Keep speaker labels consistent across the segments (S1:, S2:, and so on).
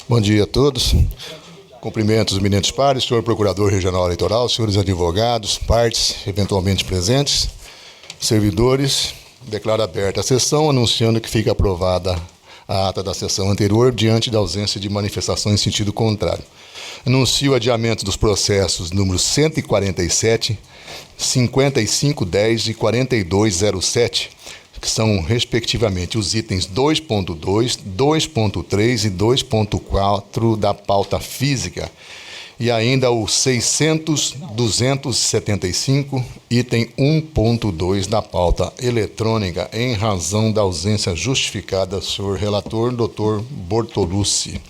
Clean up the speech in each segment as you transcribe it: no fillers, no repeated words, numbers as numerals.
S1: Bom dia a todos. Cumprimento os eminentes pares, senhor Procurador Regional Eleitoral, senhores advogados, partes eventualmente presentes, servidores. Declaro aberta a sessão, anunciando que fica aprovada a ata da sessão anterior, diante da ausência de manifestações em sentido contrário. Anuncio o adiamento dos processos números 147, 5510 e 4207, que são, respectivamente, os itens 2.2, 2.3 e 2.4 da pauta física, e ainda o 600.275, item 1.2 da pauta eletrônica, em razão da ausência justificada, senhor relator, doutor Bortolucci.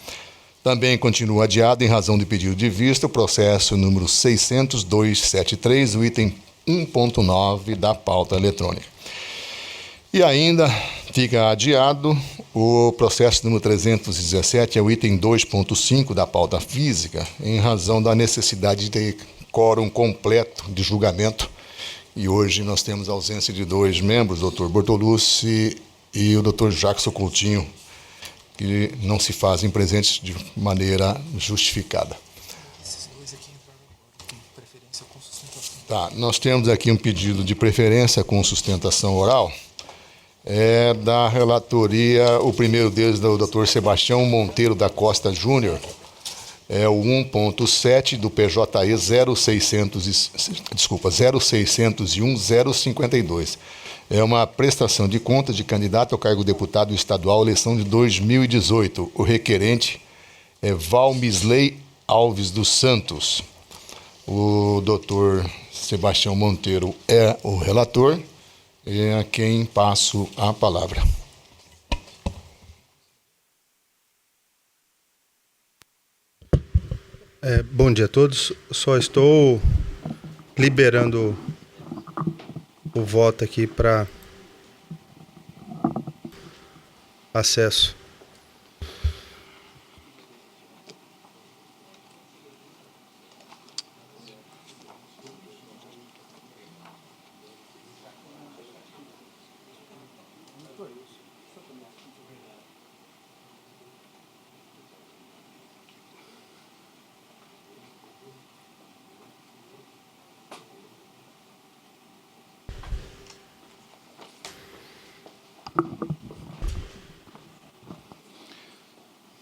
S1: Também continua adiado, em razão do pedido de vista, o processo número 600.273, o item 1.9 da pauta eletrônica. E ainda fica adiado o processo número 317, é o item 2.5 da pauta física, em razão da necessidade de ter quórum completo de julgamento. E hoje nós temos a ausência de dois membros, o doutor Bortolucci e o doutor Jackson Coutinho, que não se fazem presentes de maneira justificada. Esses dois aqui entraram com preferência com sustentação. Tá, nós temos aqui um pedido de preferência com sustentação oral. É da relatoria, o primeiro deles do Dr. Sebastião Monteiro da Costa Júnior, é o 1.7 do PJE 0601-052. É uma prestação de contas de candidato ao cargo de deputado estadual, eleição de 2018. O requerente é Valmisley Alves dos Santos. O doutor Sebastião Monteiro é o relator. É a quem passo a palavra.
S2: Bom dia a todos. Só estou liberando o voto aqui para acesso.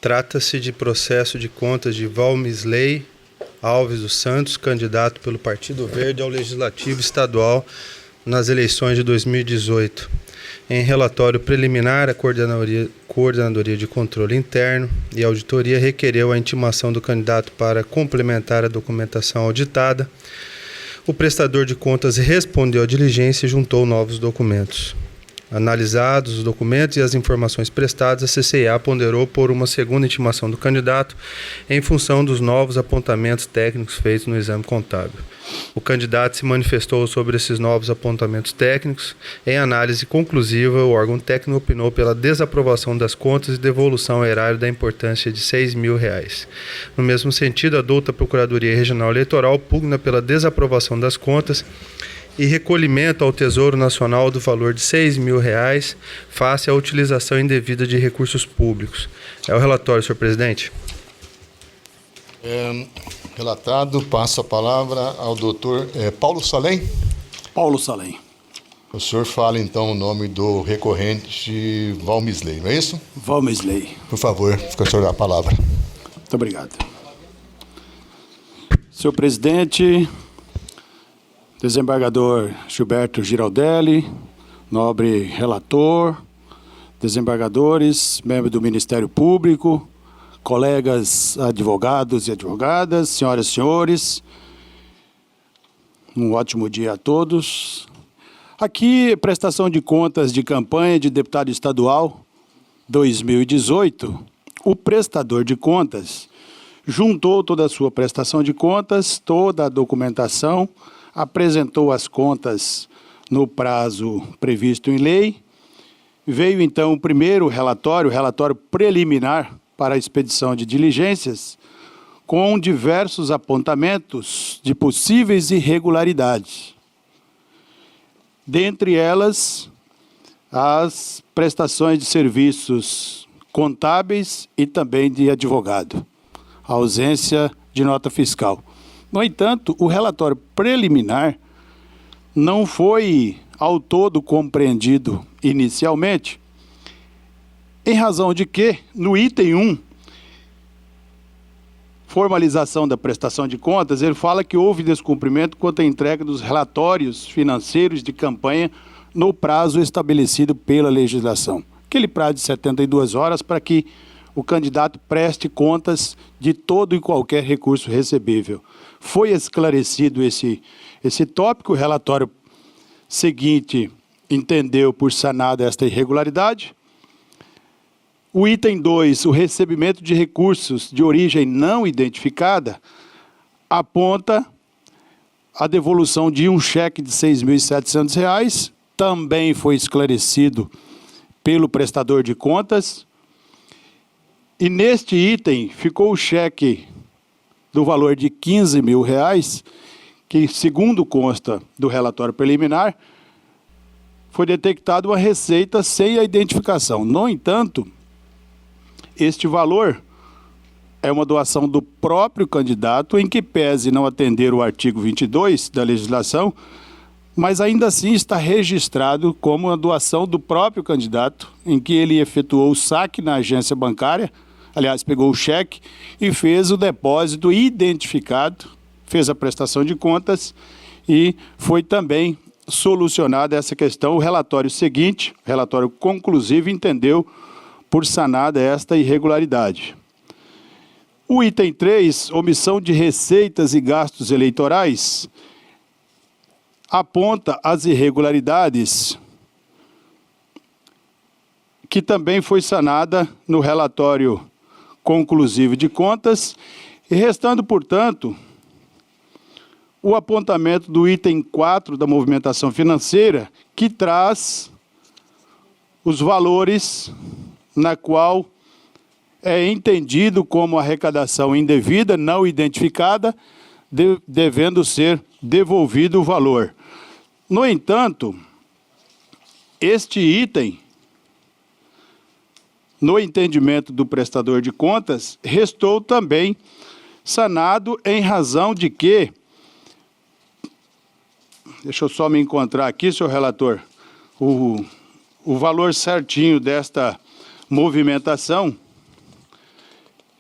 S2: Trata-se de processo de contas de Valmisley Alves dos Santos, candidato pelo Partido Verde ao Legislativo Estadual nas eleições de 2018. Em relatório preliminar, a Coordenadoria de Controle Interno e Auditoria requereu a intimação do candidato para complementar a documentação auditada. O prestador de contas respondeu à diligência e juntou novos documentos. Analisados os documentos e as informações prestadas, a CCEA ponderou por uma segunda intimação do candidato em função dos novos apontamentos técnicos feitos no exame contábil. O candidato se manifestou sobre esses novos apontamentos técnicos. Em análise conclusiva, o órgão técnico opinou pela desaprovação das contas e devolução ao erário da importância de R$6.000. No mesmo sentido, a douta Procuradoria Regional Eleitoral pugna pela desaprovação das contas e recolhimento ao Tesouro Nacional do valor de R$6.000 face à utilização indevida de recursos públicos. É o relatório, senhor presidente.
S1: Relatado, passo a palavra ao doutor Paulo Salem.
S3: Paulo Salem.
S1: O senhor fala, então, o nome do recorrente Valmisley, não é isso?
S3: Valmisley.
S1: Por favor, fica o senhor a palavra.
S3: Muito obrigado. Senhor presidente, desembargador Gilberto Giraldelli, nobre relator, desembargadores, membros do Ministério Público, colegas advogados e advogadas, senhoras e senhores, um ótimo dia a todos. Aqui, prestação de contas de campanha de deputado estadual 2018, o prestador de contas juntou toda a sua prestação de contas, toda a documentação, apresentou as contas no prazo previsto em lei. Veio, então, o primeiro relatório, o relatório preliminar para a expedição de diligências, com diversos apontamentos de possíveis irregularidades. Dentre elas, as prestações de serviços contábeis e também de advogado. A ausência de nota fiscal. No entanto, o relatório preliminar não foi ao todo compreendido inicialmente, em razão de que, no item 1, formalização da prestação de contas, ele fala que houve descumprimento quanto à entrega dos relatórios financeiros de campanha no prazo estabelecido pela legislação. Aquele prazo de 72 horas para que o candidato preste contas de todo e qualquer recurso recebível. Foi esclarecido esse tópico, o relatório seguinte entendeu por sanada esta irregularidade. O item 2, o recebimento de recursos de origem não identificada, aponta a devolução de um cheque de R$ 6.700, também foi esclarecido pelo prestador de contas. E neste item ficou o cheque do valor de R$ 15.000, que, segundo consta do relatório preliminar, foi detectada uma receita sem a identificação. No entanto, este valor é uma doação do próprio candidato, em que pese não atender o artigo 22 da legislação, mas ainda assim está registrado como uma doação do próprio candidato, em que ele efetuou o saque na agência bancária, aliás, pegou o cheque e fez o depósito identificado, fez a prestação de contas e foi também solucionada essa questão. O relatório seguinte, o relatório conclusivo, entendeu por sanada esta irregularidade. O item 3, omissão de receitas e gastos eleitorais, aponta as irregularidades que também foi sanada no relatório conclusivo de contas, e restando, portanto, o apontamento do item 4 da movimentação financeira, que traz os valores na qual é entendido como arrecadação indevida, não identificada, devendo ser devolvido o valor. No entanto, este item, no entendimento do prestador de contas, restou também sanado em razão de que, deixa eu só me encontrar aqui, senhor relator, o valor certinho desta movimentação,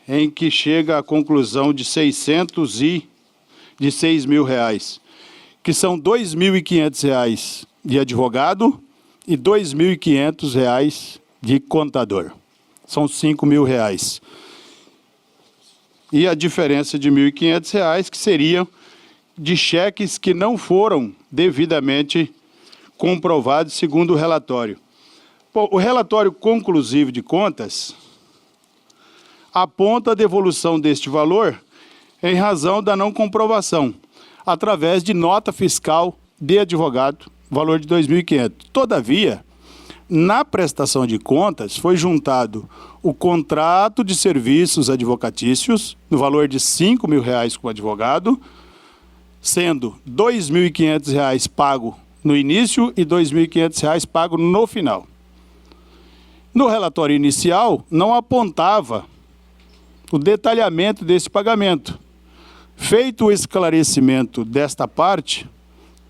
S3: em que chega à conclusão de R$6.000, que são R$2.500 de advogado e R$2.500 de contador. São R$5.000. E a diferença de R$1.500, que seriam de cheques que não foram devidamente comprovados, segundo o relatório. Bom, o relatório conclusivo de contas aponta a devolução deste valor em razão da não comprovação, através de nota fiscal de advogado, valor de R$2.500. Todavia, na prestação de contas, foi juntado o contrato de serviços advocatícios, no valor de R$5.000 com o advogado, sendo R$2.500 pago no início e R$2.500 pago no final. No relatório inicial, não apontava o detalhamento desse pagamento. Feito o esclarecimento desta parte,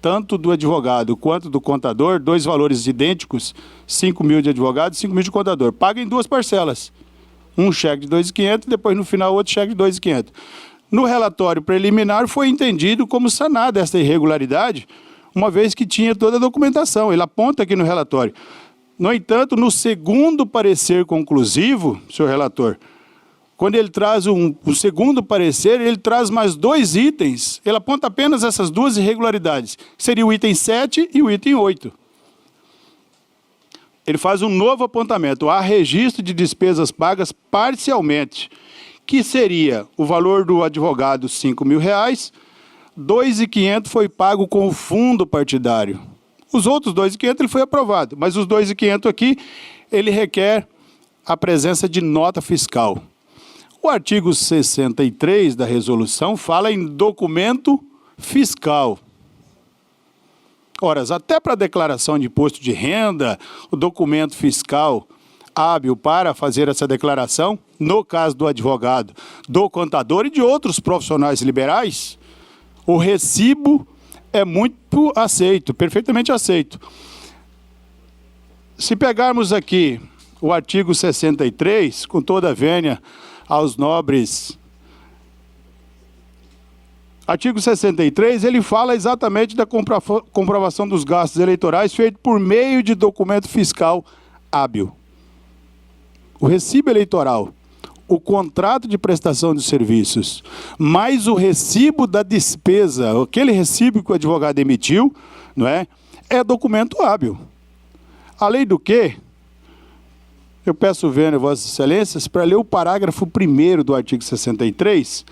S3: tanto do advogado quanto do contador, dois valores idênticos, R$5.000 de advogado e R$5.000 de contador, paga em duas parcelas. Um cheque de R$2.500 e depois no final outro cheque de R$2.500. No relatório preliminar foi entendido como sanada esta irregularidade, uma vez que tinha toda a documentação. Ele aponta aqui no relatório. No entanto, no segundo parecer conclusivo, senhor relator, quando ele traz o segundo parecer, ele traz mais dois itens. Ele aponta apenas essas duas irregularidades, que seria o item 7 e o item 8. Ele faz um novo apontamento. Há registro de despesas pagas parcialmente, que seria o valor do advogado R$5.000, R$2.500 foi pago com o fundo partidário. Os outros R$2.500 ele foi aprovado, mas os R$2.500 aqui, ele requer a presença de nota fiscal. O artigo 63 da resolução fala em documento fiscal. Ora, até para a declaração de imposto de renda, o documento fiscal hábil para fazer essa declaração, no caso do advogado, do contador e de outros profissionais liberais, o recibo é muito aceito, perfeitamente aceito. Se pegarmos aqui o artigo 63, com toda a vênia aos nobres. Artigo 63, ele fala exatamente da comprovação dos gastos eleitorais feito por meio de documento fiscal hábil. O recibo eleitoral, o contrato de prestação de serviços, mais o recibo da despesa, aquele recibo que o advogado emitiu, não é? É documento hábil. Além do que, eu peço vênia, Vossas Excelências, para ler o parágrafo 1º do artigo 63,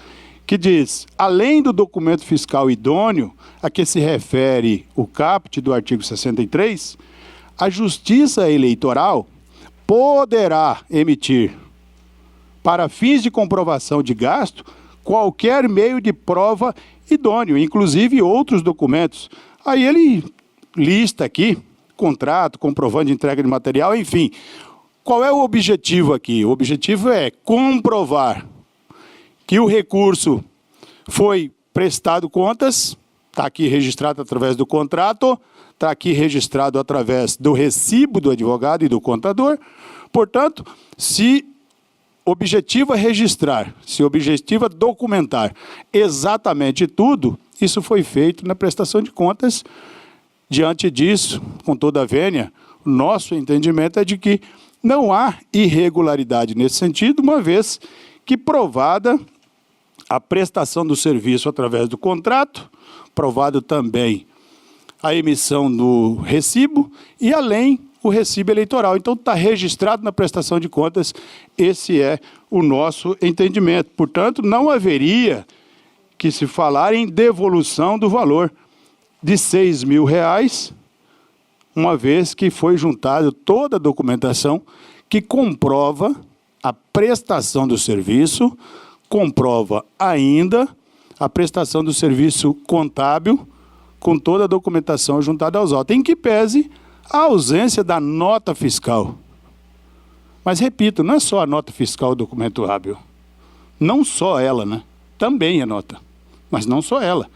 S3: que diz, além do documento fiscal idôneo, a que se refere o caput do artigo 63, a Justiça Eleitoral poderá emitir, para fins de comprovação de gasto, qualquer meio de prova idôneo, inclusive outros documentos. Aí ele lista aqui, contrato, comprovante de entrega de material, enfim. Qual é o objetivo aqui? O objetivo é comprovar que o recurso foi prestado contas, está aqui registrado através do contrato, está aqui registrado através do recibo do advogado e do contador. Portanto, se objetiva registrar, se objetiva documentar exatamente tudo, isso foi feito na prestação de contas. Diante disso, com toda a vênia, o nosso entendimento é de que não há irregularidade nesse sentido, uma vez que provada a prestação do serviço através do contrato, provado também a emissão do recibo e, além, o recibo eleitoral. Então, está registrado na prestação de contas, esse é o nosso entendimento. Portanto, não haveria que se falar em devolução do valor de R$6.000, uma vez que foi juntada toda a documentação que comprova a prestação do serviço, comprova ainda a prestação do serviço contábil, com toda a documentação juntada aos autos, em que pese a ausência da nota fiscal. Mas, repito, não é só a nota fiscal o documento hábil. Não só ela, né? Também a nota, mas não só ela.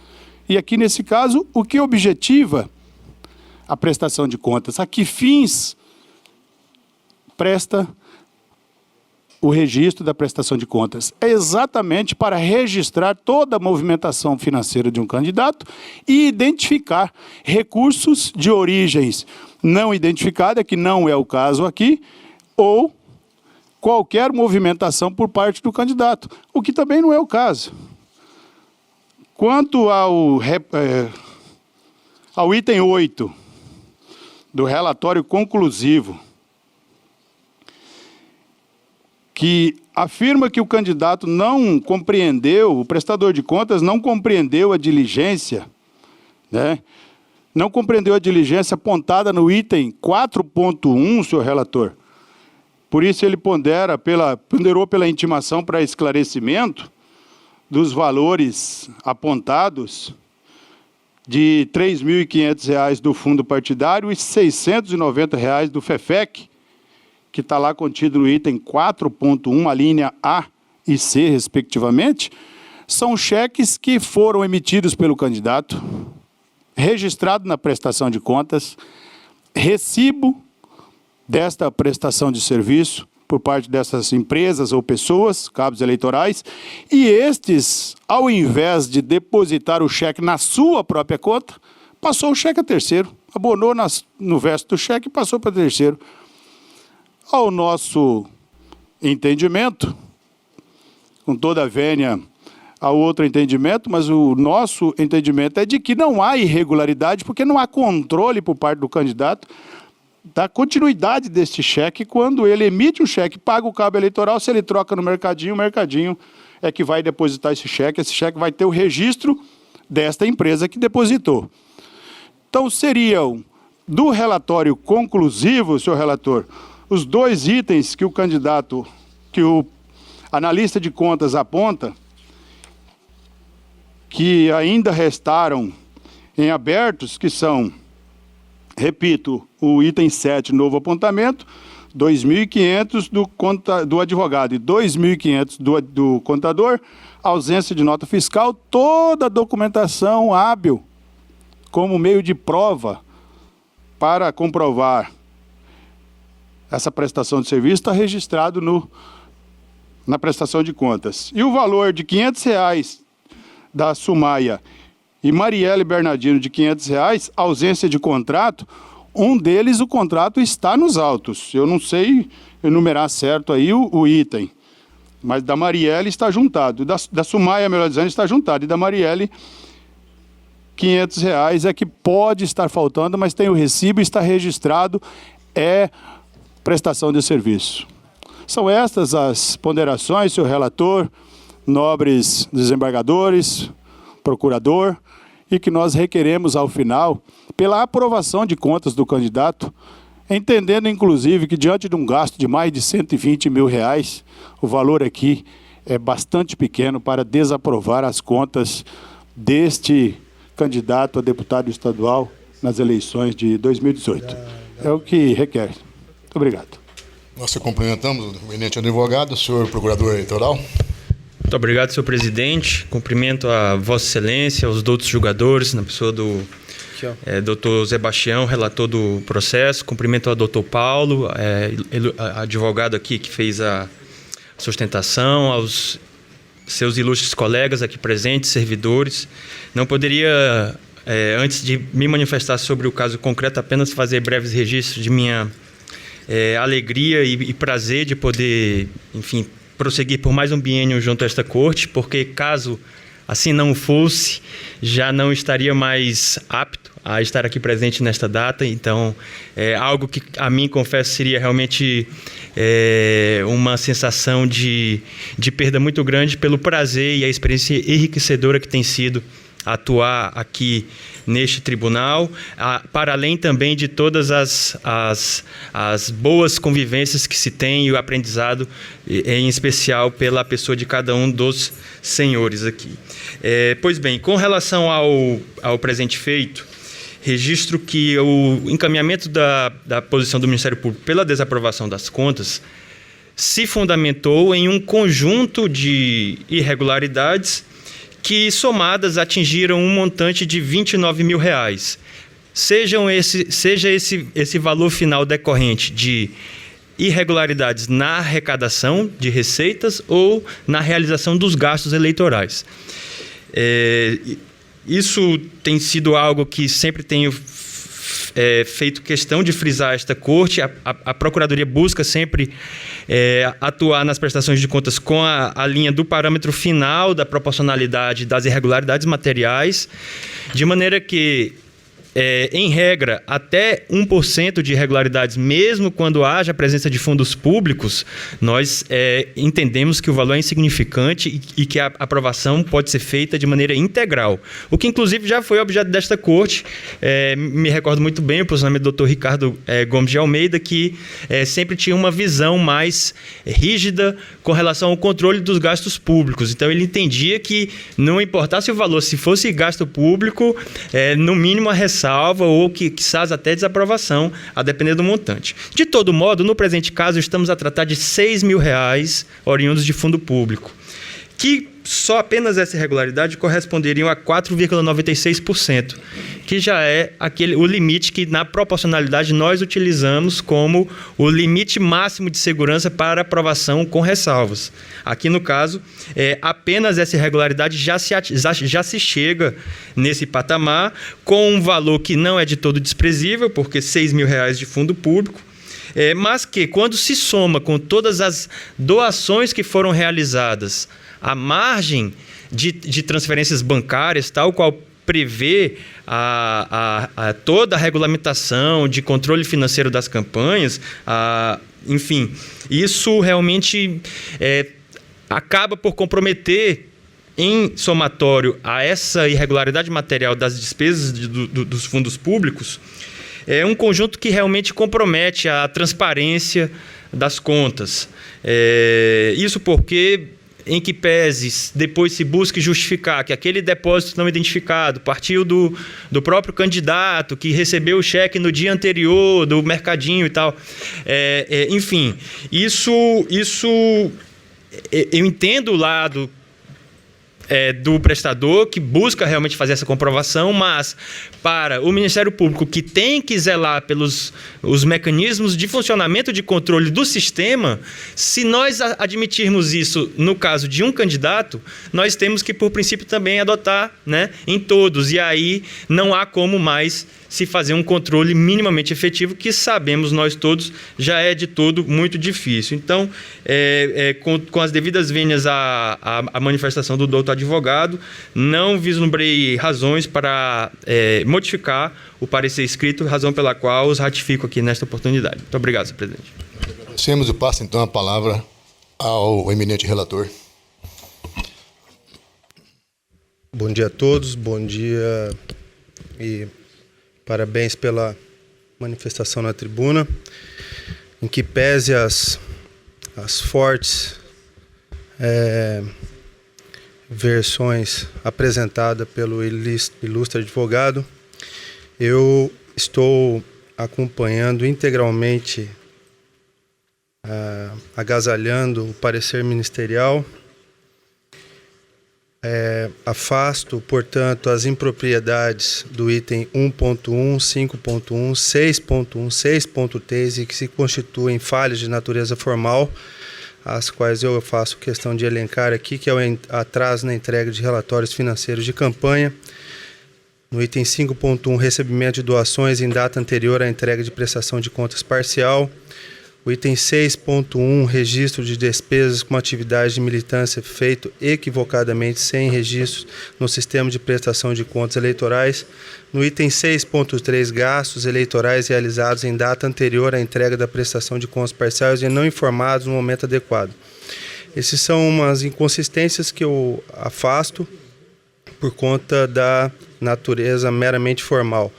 S3: E aqui, nesse caso, o que objetiva a prestação de contas? A que fins presta o registro da prestação de contas? É exatamente para registrar toda a movimentação financeira de um candidato e identificar recursos de origens não identificada, que não é o caso aqui, ou qualquer movimentação por parte do candidato, o que também não é o caso. Quanto ao item 8 do relatório conclusivo, que afirma que o candidato não compreendeu, o prestador de contas não compreendeu a diligência, né? Não compreendeu a diligência apontada no item 4.1, senhor relator. Por isso ele ponderou pela intimação para esclarecimento dos valores apontados de R$ 3.500 do fundo partidário e R$ 690 do FEFEC, que está lá contido no item 4.1, a linha A e C, respectivamente, são cheques que foram emitidos pelo candidato, registrado na prestação de contas, recibo desta prestação de serviço por parte dessas empresas ou pessoas, cabos eleitorais, e estes, ao invés de depositar o cheque na sua própria conta, passou o cheque a terceiro, abonou no verso do cheque e passou para terceiro. Ao nosso entendimento, com toda a vênia ao outro entendimento, mas o nosso entendimento é de que não há irregularidade, porque não há controle por parte do candidato da continuidade deste cheque. Quando ele emite um cheque, paga o cabo eleitoral, se ele troca no mercadinho, o mercadinho é que vai depositar esse cheque vai ter o registro desta empresa que depositou. Então, seriam, do relatório conclusivo, senhor relator, os dois itens que o candidato, que o analista de contas aponta, que ainda restaram em abertos, que são, repito, o item 7, novo apontamento, 2.500 do advogado e 2.500 do contador, ausência de nota fiscal, toda a documentação hábil como meio de prova para comprovar essa prestação de serviço está registrado na prestação de contas. E o valor de R$500 da Sumaia e Marielle Bernardino de R$500, ausência de contrato, um deles o contrato está nos autos. Eu não sei enumerar certo aí o item, mas da Marielle está juntado. Da Sumaia, melhor dizendo, está juntado. E da Marielle, R$500 é que pode estar faltando, mas tem o recibo, está registrado, é prestação de serviço. São estas as ponderações, senhor relator, nobres desembargadores, procurador, e que nós requeremos ao final pela aprovação de contas do candidato, entendendo inclusive que diante de um gasto de mais de R$120 mil, o valor aqui é bastante pequeno para desaprovar as contas deste candidato a deputado estadual nas eleições de 2018. É o que requer. Muito obrigado.
S1: Nós cumprimentamos o eminente advogado, senhor procurador eleitoral.
S4: Muito obrigado, senhor presidente. Cumprimento a Vossa Excelência, aos doutos julgadores, na pessoa do doutor Zé Bastião, relator do processo. Cumprimento ao doutor Paulo, advogado aqui que fez a sustentação, aos seus ilustres colegas aqui presentes, servidores. Não poderia, antes de me manifestar sobre o caso concreto, apenas fazer breves registros de minha alegria e prazer de poder, enfim, prosseguir por mais um biênio junto a esta corte, porque caso assim não fosse, já não estaria mais apto a estar aqui presente nesta data. Então, algo que a mim, confesso, seria realmente uma sensação de perda muito grande pelo prazer e a experiência enriquecedora que tem sido atuar aqui neste tribunal, para além também de todas as boas convivências que se tem e o aprendizado, em especial pela pessoa de cada um dos senhores aqui. Pois bem, com relação ao presente feito, registro que o encaminhamento da posição do Ministério Público pela desaprovação das contas se fundamentou em um conjunto de irregularidades que, somadas, atingiram um montante de R$29 mil. Seja esse valor final decorrente de irregularidades na arrecadação de receitas ou na realização dos gastos eleitorais. Isso tem sido algo que sempre tenho feito questão de frisar esta corte. A Procuradoria busca sempre atuar nas prestações de contas com a linha do parâmetro final da proporcionalidade das irregularidades materiais, de maneira que, em regra, até 1% de irregularidades, mesmo quando haja a presença de fundos públicos, nós entendemos que o valor é insignificante e que a aprovação pode ser feita de maneira integral. O que, inclusive, já foi objeto desta corte. Me recordo muito bem o posicionamento do Dr. Ricardo Gomes de Almeida, que sempre tinha uma visão mais rígida com relação ao controle dos gastos públicos. Então, ele entendia que não importasse o valor, se fosse gasto público, no mínimo a ressalva ou quizás até desaprovação, a depender do montante. De todo modo, no presente caso, estamos a tratar de R$6 mil oriundos de fundo público, que só apenas essa irregularidade corresponderiam a 4,96%, que já é o limite que, na proporcionalidade, nós utilizamos como o limite máximo de segurança para aprovação com ressalvas. Aqui, no caso, apenas essa irregularidade já se chega nesse patamar, com um valor que não é de todo desprezível, porque R$6 mil de fundo público, mas que, quando se soma com todas as doações que foram realizadas, a margem de transferências bancárias, tal qual prevê toda a regulamentação de controle financeiro das campanhas, enfim, isso realmente acaba por comprometer, em somatório a essa irregularidade material das despesas dos fundos públicos, um conjunto que realmente compromete a transparência das contas. Isso porque em que pese depois se busque justificar que aquele depósito não identificado partiu do próprio candidato que recebeu o cheque no dia anterior do mercadinho e tal, enfim, isso eu entendo o lado do prestador, que busca realmente fazer essa comprovação, mas para o Ministério Público, que tem que zelar pelos os mecanismos de funcionamento de controle do sistema, se nós admitirmos isso no caso de um candidato, nós temos que, por princípio, também adotar, né, em todos, e aí não há como mais se fazer um controle minimamente efetivo, que sabemos nós todos já é de todo muito difícil. Então, com as devidas vênias à manifestação do doutor advogado, não vislumbrei razões para modificar o parecer escrito, razão pela qual os ratifico aqui nesta oportunidade. Muito obrigado, senhor presidente.
S1: Agradecemos e passo então a palavra ao eminente relator.
S2: Bom dia a todos, bom dia e parabéns pela manifestação na tribuna, em que pese as fortes versões apresentadas pelo ilustre advogado, eu estou acompanhando integralmente, agasalhando o parecer ministerial. Afasto, portanto, as impropriedades do item 1.1, 5.1, 6.1, 6.3 e que se constituem falhas de natureza formal, as quais eu faço questão de elencar aqui, que é o atraso na entrega de relatórios financeiros de campanha. No item 5.1, recebimento de doações em data anterior à entrega de prestação de contas parcial. O item 6.1, registro de despesas com atividade de militância feito equivocadamente sem registro no sistema de prestação de contas eleitorais. No item 6.3, gastos eleitorais realizados em data anterior à entrega da prestação de contas parciais e não informados no momento adequado. Essas são umas inconsistências que eu afasto por conta da natureza meramente formal.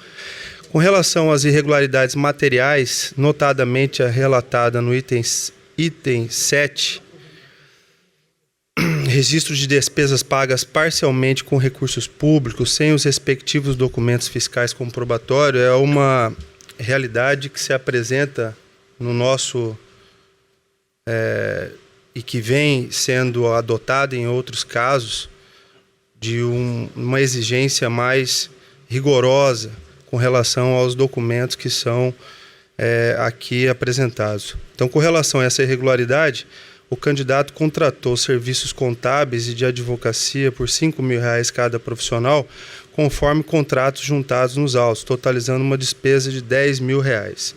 S2: Com relação às irregularidades materiais, notadamente a relatada no item 7, registro de despesas pagas parcialmente com recursos públicos, sem os respectivos documentos fiscais comprobatórios, é uma realidade que se apresenta no nosso e que vem sendo adotada em outros casos de uma exigência mais rigorosa com relação aos documentos que são aqui apresentados. Então, com relação a essa irregularidade, o candidato contratou serviços contábeis e de advocacia por R$5.000 cada profissional, conforme contratos juntados nos autos, totalizando uma despesa de R$10.000.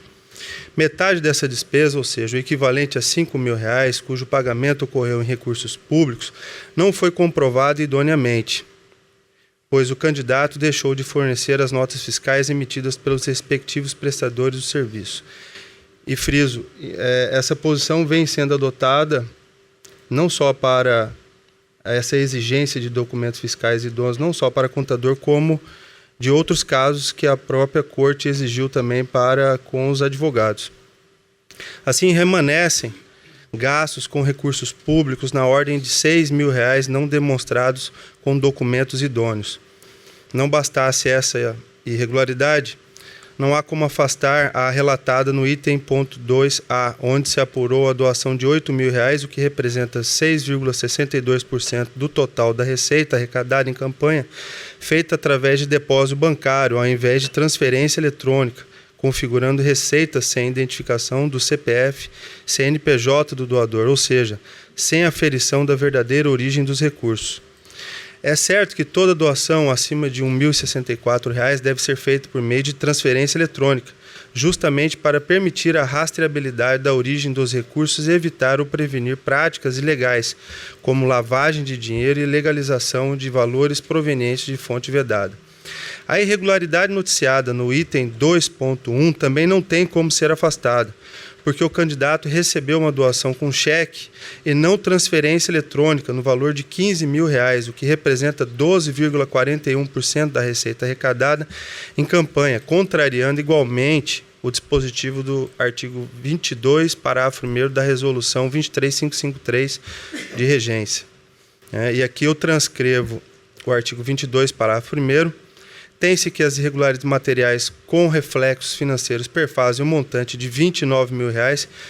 S2: Metade dessa despesa, ou seja, o equivalente a R$5.000, cujo pagamento ocorreu em recursos públicos, não foi comprovado idoneamente, pois o candidato deixou de fornecer as notas fiscais emitidas pelos respectivos prestadores do serviço. E friso, essa posição vem sendo adotada não só para essa exigência de documentos fiscais idôneos, não só para contador, como de outros casos que a própria corte exigiu também com os advogados. Assim, remanescem gastos com recursos públicos na ordem de R$6.000 não demonstrados com documentos idôneos. Não bastasse essa irregularidade, não há como afastar a relatada no item ponto 2A, onde se apurou a doação de R$8.000, o que representa 6,62% do total da receita arrecadada em campanha, feita através de depósito bancário, ao invés de transferência eletrônica, configurando receitas sem identificação do CPF, CNPJ do doador, ou seja, sem aferição da verdadeira origem dos recursos. É certo que toda doação acima de R$1.064 deve ser feita por meio de transferência eletrônica, justamente para permitir a rastreabilidade da origem dos recursos e evitar ou prevenir práticas ilegais, como lavagem de dinheiro e legalização de valores provenientes de fonte vedada. A irregularidade noticiada no item 2.1 também não tem como ser afastada, porque o candidato recebeu uma doação com cheque e não transferência eletrônica no valor de R$15.000, o que representa 12,41% da receita arrecadada em campanha, contrariando igualmente o dispositivo do artigo 22, parágrafo 1º da Resolução 23553 de regência. E aqui eu transcrevo o artigo 22, parágrafo 1º. Tem-se que as irregularidades materiais com reflexos financeiros perfazem um montante de R$ 29 mil,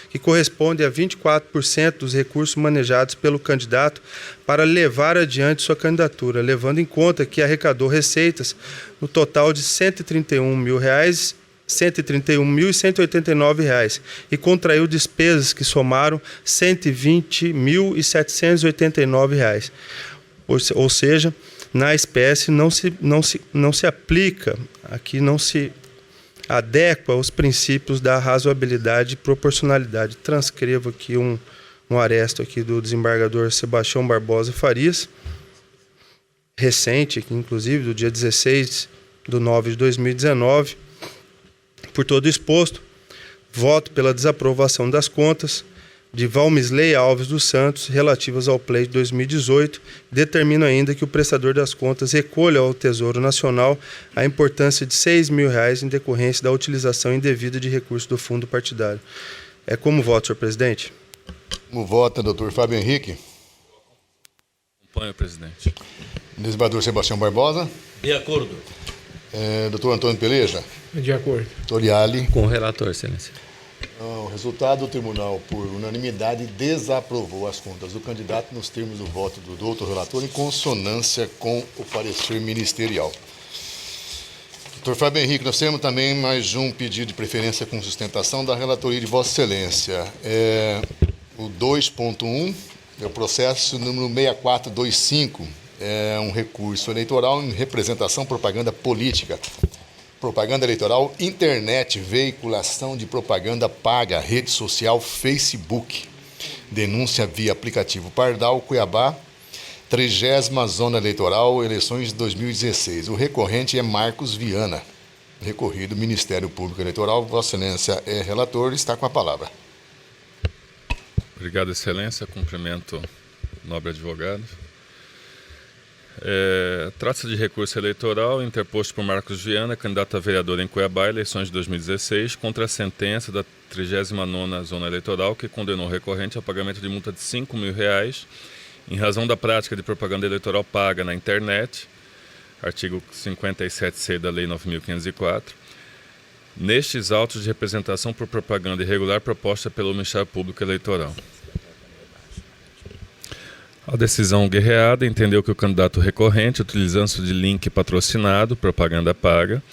S2: que corresponde a 24% dos recursos manejados pelo candidato para levar adiante sua candidatura, levando em conta que arrecadou receitas no total de R$ 131.189 e contraiu despesas que somaram R$ 120.789. Ou seja, na espécie não se aplica, aqui não se adequa aos princípios da razoabilidade e proporcionalidade. Transcrevo aqui um aresto aqui do desembargador Sebastião Barbosa Farias, recente, aqui, inclusive, do dia 16/9/2019. Por todo exposto, voto pela desaprovação das contas de Valmisley Alves dos Santos relativas ao pleito de 2018, determina ainda que o prestador das contas recolha ao Tesouro Nacional a importância de R$ 6 mil em decorrência da utilização indevida de recursos do fundo partidário. Como voto, senhor presidente?
S1: Como vota, doutor Fábio Henrique?
S5: Acompanho, presidente.
S1: Desembargador Sebastião Barbosa?
S5: De acordo.
S1: Doutor Antônio Peleja?
S6: De acordo.
S1: Doutor Iali?
S5: Com o relator, excelência.
S1: O resultado, o tribunal, por unanimidade, desaprovou as contas do candidato nos termos do voto do doutor relator, em consonância com o parecer ministerial. Doutor Fábio Henrique, nós temos também mais um pedido de preferência com sustentação da relatoria de Vossa Excelência. O 2.1 é o processo número 6425, é um recurso eleitoral em representação propaganda política. Propaganda eleitoral, internet, veiculação de propaganda paga, rede social, Facebook. Denúncia via aplicativo Pardal, Cuiabá, 30ª Zona Eleitoral, eleições de 2016. O recorrente é Marcos Viana. Recorrido, Ministério Público Eleitoral. Vossa Excelência é relator, está com a palavra.
S5: Obrigado, Excelência. Cumprimento o nobre advogado. Trata-se de recurso eleitoral interposto por Marcos Viana, candidato a vereador em Cuiabá, eleições de 2016, contra a sentença da 39ª Zona Eleitoral, que condenou o recorrente ao pagamento de multa de R$ 5 mil, em razão da prática de propaganda eleitoral paga na internet, artigo 57C da Lei 9.504, nestes autos de representação por propaganda irregular proposta pelo Ministério Público Eleitoral. A decisão guerreada entendeu que o candidato recorrente, utilizando-se de link patrocinado, propaganda paga,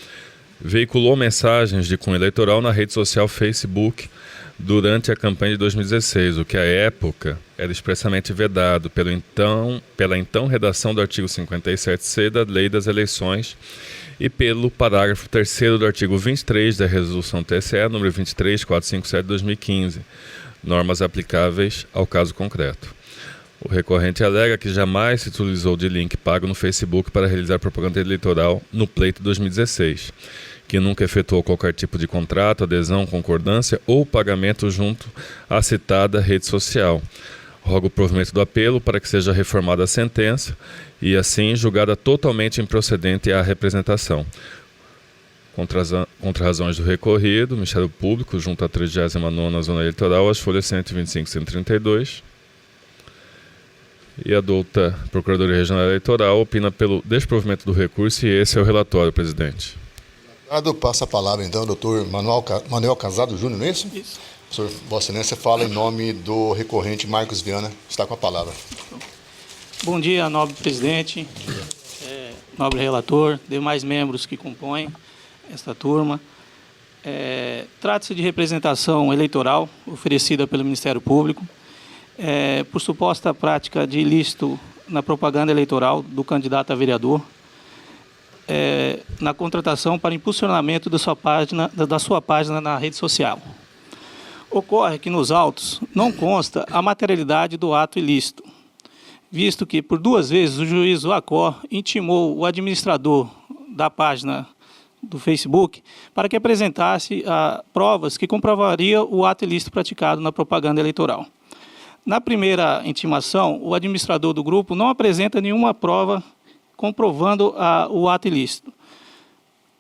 S5: veiculou mensagens de cunho eleitoral na rede social Facebook durante a campanha de 2016, o que à época era expressamente vedado pela então redação do artigo 57C da Lei das Eleições e pelo parágrafo 3º do artigo 23 da Resolução TSE número 23457/2015, normas aplicáveis ao caso concreto. O recorrente alega que jamais se utilizou de link pago no Facebook para realizar propaganda eleitoral no pleito 2016, que nunca efetuou qualquer tipo de contrato, adesão, concordância ou pagamento junto à citada rede social. Rogo o provimento do apelo para que seja reformada a sentença e, assim, julgada totalmente improcedente a representação. Contra razões do recorrido, o Ministério Público, junto à 39ª Zona Eleitoral, as folhas 125 e 132, e a douta Procuradoria Regional Eleitoral opina pelo desprovimento do recurso e esse é o relatório, presidente.
S1: Passa a palavra, então, ao doutor Manuel Casado Júnior, não é isso?
S6: Isso.
S1: Senhor, Vossa Excelência fala em nome do recorrente Marcos Viana. Está com a palavra.
S6: Bom dia, nobre presidente, nobre relator, demais membros que compõem esta turma. Trata-se de representação eleitoral oferecida pelo Ministério Público por suposta prática de ilícito na propaganda eleitoral do candidato a vereador, na contratação para impulsionamento da sua página na rede social. Ocorre que nos autos não consta a materialidade do ato ilícito, visto que por 2 vezes o juiz Acor intimou o administrador da página do Facebook para que apresentasse provas que comprovariam o ato ilícito praticado na propaganda eleitoral. Na primeira intimação, o administrador do grupo não apresenta nenhuma prova comprovando o ato ilícito.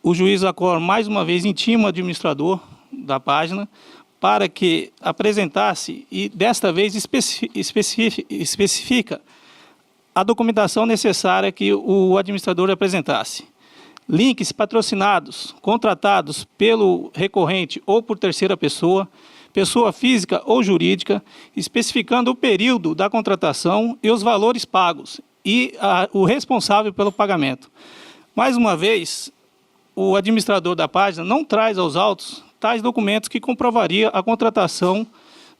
S6: O juiz Acor, mais uma vez, intima o administrador da página para que apresentasse, e desta vez especifica a documentação necessária que o administrador apresentasse. Links patrocinados, contratados pelo recorrente ou por terceira pessoa, pessoa física ou jurídica, especificando o período da contratação e os valores pagos e o responsável pelo pagamento. Mais uma vez, o administrador da página não traz aos autos tais documentos que comprovaria a contratação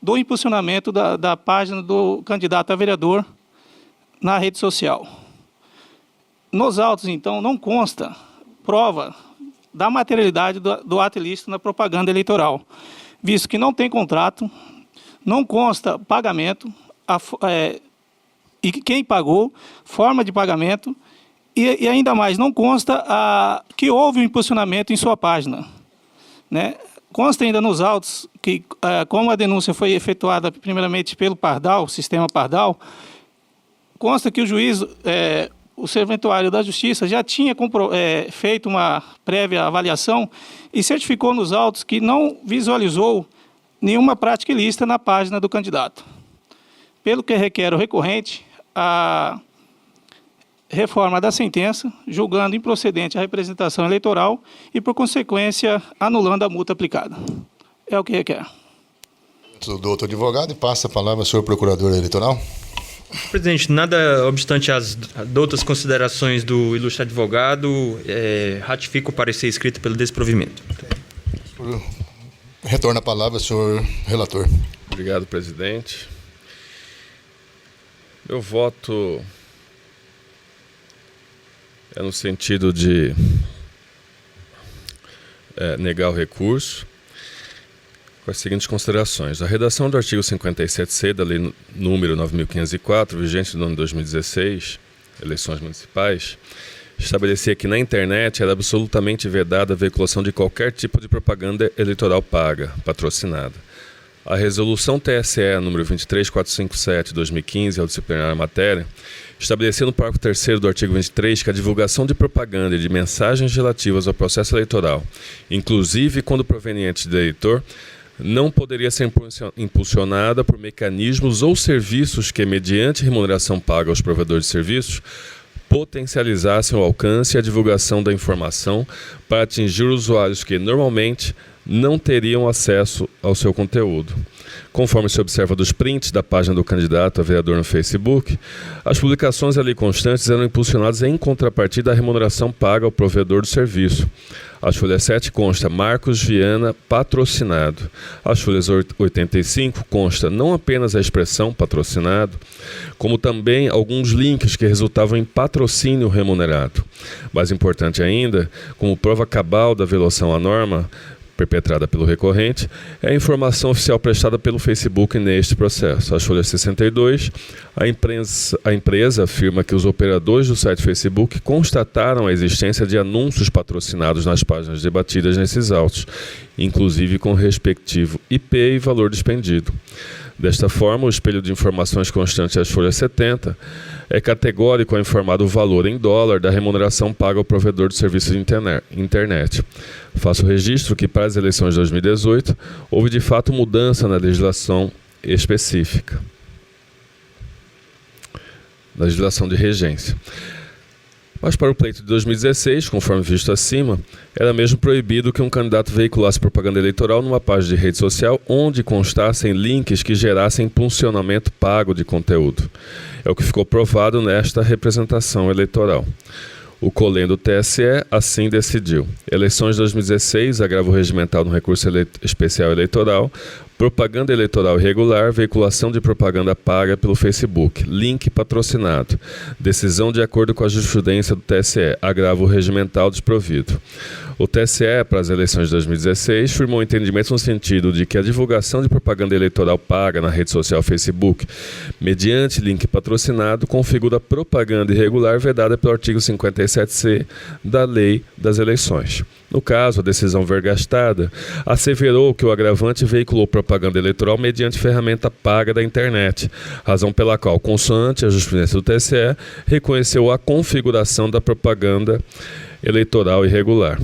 S6: do impulsionamento da página do candidato a vereador na rede social. Nos autos, então, não consta prova da materialidade do ato ilícito na propaganda eleitoral, visto que não tem contrato, não consta pagamento, e quem pagou, forma de pagamento, e ainda mais, não consta que houve um impulsionamento em sua página, né? Consta ainda nos autos que, como a denúncia foi efetuada primeiramente pelo Pardal, sistema Pardal, consta que o juiz, o serventuário da Justiça, já tinha feito uma prévia avaliação e certificou nos autos que não visualizou nenhuma prática ilícita na página do candidato. Pelo que requer o recorrente, a reforma da sentença, julgando improcedente a representação eleitoral e, por consequência, anulando a multa aplicada. É o que requer.
S1: Do outro advogado, e passa a palavra ao senhor procurador eleitoral.
S4: Presidente, nada obstante as outras considerações do ilustre advogado, ratifico o parecer escrito pelo desprovimento.
S1: Retorna a palavra ao senhor relator.
S5: Obrigado, presidente. Meu voto é no sentido de negar o recurso, com as seguintes considerações. A redação do artigo 57C da Lei número 9.504, vigente no ano de 2016, eleições municipais, estabelecia que na internet era absolutamente vedada a veiculação de qualquer tipo de propaganda eleitoral paga, patrocinada. A resolução TSE número 23457 de 2015, ao disciplinar a matéria, estabeleceu no parágrafo 3º do artigo 23 que a divulgação de propaganda e de mensagens relativas ao processo eleitoral, inclusive quando provenientes do eleitor, não poderia ser impulsionada por mecanismos ou serviços que, mediante remuneração paga aos provedores de serviços, potencializassem o alcance e a divulgação da informação para atingir usuários que, normalmente, não teriam acesso ao seu conteúdo. Conforme se observa dos prints da página do candidato a vereador no Facebook, as publicações ali constantes eram impulsionadas em contrapartida à remuneração paga ao provedor do serviço. As folhas 7 consta Marcos Viana patrocinado. As folhas 85 consta não apenas a expressão patrocinado, como também alguns links que resultavam em patrocínio remunerado. Mais importante ainda, como prova cabal da violação à norma perpetrada pelo recorrente, é a informação oficial prestada pelo Facebook neste processo. As folhas 62, a empresa afirma que os operadores do site Facebook constataram a existência de anúncios patrocinados nas páginas debatidas nesses autos, inclusive com o respectivo IP e valor dispendido. Desta forma, o espelho de informações constante às folhas 70 é categórico ao informar o valor em dólar da remuneração paga ao provedor de serviços de internet. Faço registro que, para as eleições de 2018, houve de fato mudança na legislação específica, na legislação de regência. Mas para o pleito de 2016, conforme visto acima, era mesmo proibido que um candidato veiculasse propaganda eleitoral numa página de rede social onde constassem links que gerassem impulsionamento pago de conteúdo. É o que ficou provado nesta representação eleitoral. O COLEN do TSE assim decidiu. Eleições de 2016, agravo regimental no recurso especial eleitoral, propaganda eleitoral irregular, veiculação de propaganda paga pelo Facebook, link patrocinado, decisão de acordo com a jurisprudência do TSE, agravo regimental desprovido. O TSE, para as eleições de 2016, firmou entendimento no sentido de que a divulgação de propaganda eleitoral paga na rede social Facebook, mediante link patrocinado, configura propaganda irregular vedada pelo artigo 57C da Lei das Eleições. No caso, a decisão vergastada asseverou que o agravante veiculou propaganda eleitoral mediante ferramenta paga da internet, razão pela qual, consoante a jurisprudência do TSE, reconheceu a configuração da propaganda eleitoral irregular.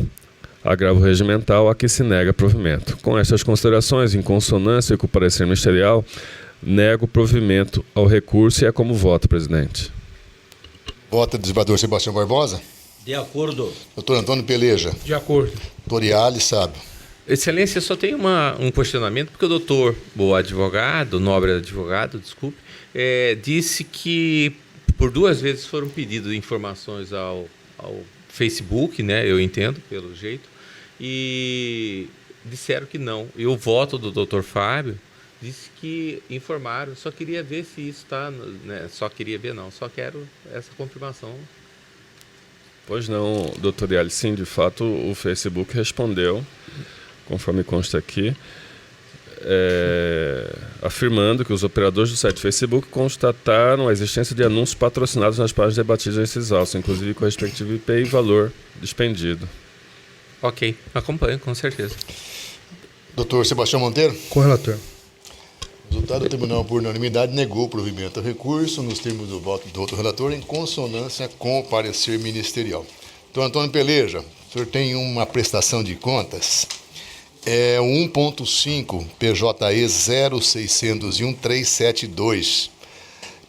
S5: Agravo regimental a que se nega provimento. Com estas considerações, em consonância com o parecer ministerial, nego provimento ao recurso e é como voto, presidente.
S1: Vota do desembargador Sebastião Barbosa.
S7: De acordo.
S1: Doutor Antônio Peleja.
S8: De acordo.
S1: Doutor Iali Sábio.
S9: Excelência, só tem um questionamento, porque o doutor, o advogado, o nobre advogado, desculpe, disse que por 2 vezes foram pedidas informações ao Facebook, né? Eu entendo, pelo jeito, e disseram que não. E o voto do doutor Fábio disse que informaram. Só queria ver se isso está, né? Só queria ver, não. Só quero essa confirmação.
S5: Pois não, doutor Iali, sim, de fato o Facebook respondeu, conforme consta aqui, afirmando que os operadores do site Facebook constataram a existência de anúncios patrocinados nas páginas debatidas nesses autos, inclusive com o respectivo IP e valor dispendido.
S9: Ok, acompanho, com certeza.
S1: Doutor Sebastião Monteiro.
S2: Com o relator.
S1: O resultado do tribunal, por unanimidade, negou o provimento ao recurso nos termos do voto do outro relator, em consonância com o parecer ministerial. Doutor Antônio Peleja, o senhor tem uma prestação de contas, é o 1.5 PJE 0601-372.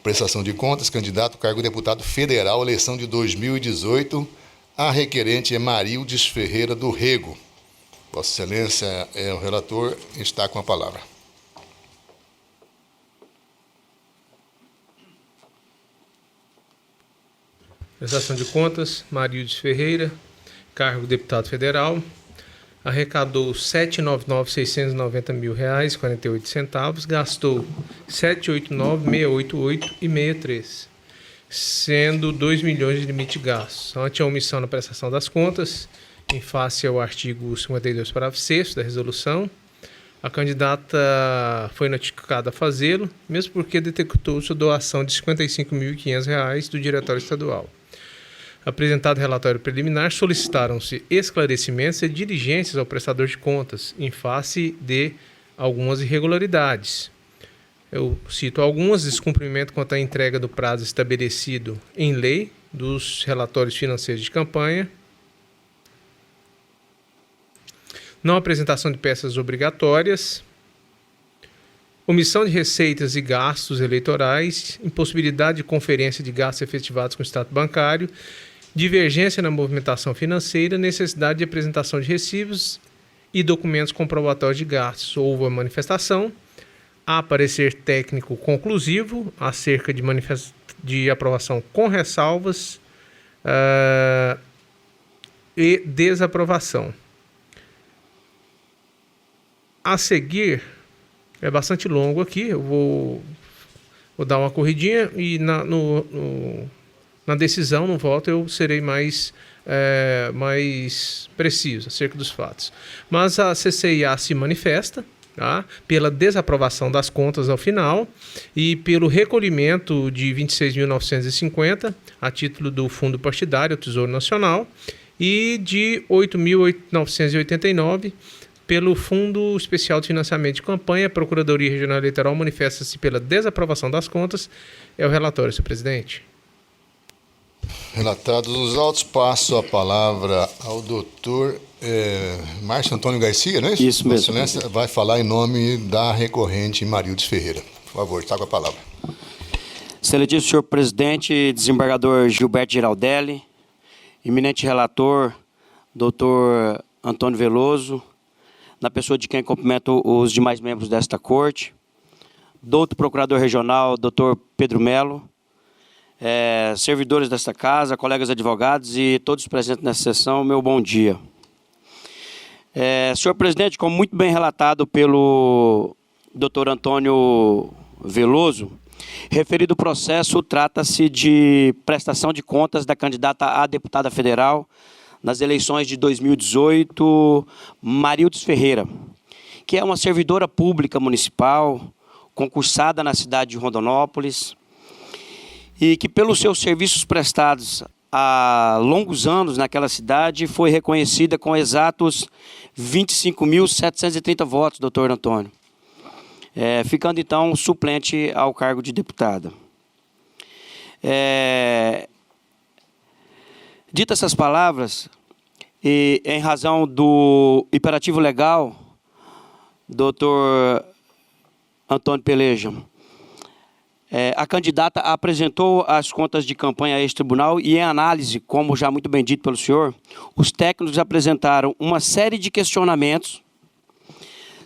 S1: Prestação de contas, candidato ao cargo de deputado federal, eleição de 2018. A requerente é Marildes Ferreira do Rego. Vossa Excelência é o relator, está com a palavra.
S8: Prestação de contas, Marildes Ferreira, cargo de deputado federal, arrecadou R$ 799.690.000,48, gastou R$ 789.688,63, sendo R$ 2 milhões de limite de gastos. Ante a omissão na prestação das contas, em face ao artigo 52, parágrafo 6º da resolução, a candidata foi notificada a fazê-lo, mesmo porque detectou-se doação de R$ 55.500 do Diretório Estadual. Apresentado o relatório preliminar, solicitaram-se esclarecimentos e diligências ao prestador de contas em face de algumas irregularidades. Eu cito algumas: descumprimento quanto à entrega do prazo estabelecido em lei dos relatórios financeiros de campanha, não apresentação de peças obrigatórias, omissão de receitas e gastos eleitorais, impossibilidade de conferência de gastos efetivados com o extrato bancário, divergência na movimentação financeira, necessidade de apresentação de recibos e documentos comprobatórios de gastos. Houve a manifestação, há parecer técnico conclusivo acerca de aprovação com ressalvas e desaprovação. A seguir, é bastante longo aqui, eu vou dar uma corridinha e na decisão, no voto, eu serei mais preciso acerca dos fatos. Mas a CCIA se manifesta, tá, pela desaprovação das contas ao final e pelo recolhimento de 26.950 a título do Fundo Partidário, Tesouro Nacional, e de 8.989 pelo Fundo Especial de Financiamento de Campanha. A Procuradoria Regional Eleitoral manifesta-se pela desaprovação das contas. É o relatório, senhor presidente.
S1: Relatados os autos, passo a palavra ao doutor Márcio Antônio Garcia, não é isso?
S10: Isso mesmo.
S1: Vossa Excelência vai falar em nome da recorrente Marildes Ferreira. Por favor, está com a palavra.
S10: Excelentíssimo senhor presidente, desembargador Gilberto Giraldelli, eminente relator, doutor Antônio Veloso, na pessoa de quem cumprimento os demais membros desta corte, doutor procurador regional, doutor Pedro Melo, servidores desta casa, colegas advogados e todos presentes nessa sessão, meu bom dia. Senhor presidente, como muito bem relatado pelo doutor Antônio Veloso, referido processo trata-se de prestação de contas da candidata a deputada federal nas eleições de 2018, Marildes Ferreira, que é uma servidora pública municipal, concursada na cidade de Rondonópolis, e que, pelos seus serviços prestados há longos anos naquela cidade, foi reconhecida com exatos 25.730 votos, doutor Antônio, ficando, então, suplente ao cargo de deputada. Ditas essas palavras, e em razão do imperativo legal, doutor Antônio Peleja, A candidata apresentou as contas de campanha a este tribunal e, em análise, como já muito bem dito pelo senhor, os técnicos apresentaram uma série de questionamentos,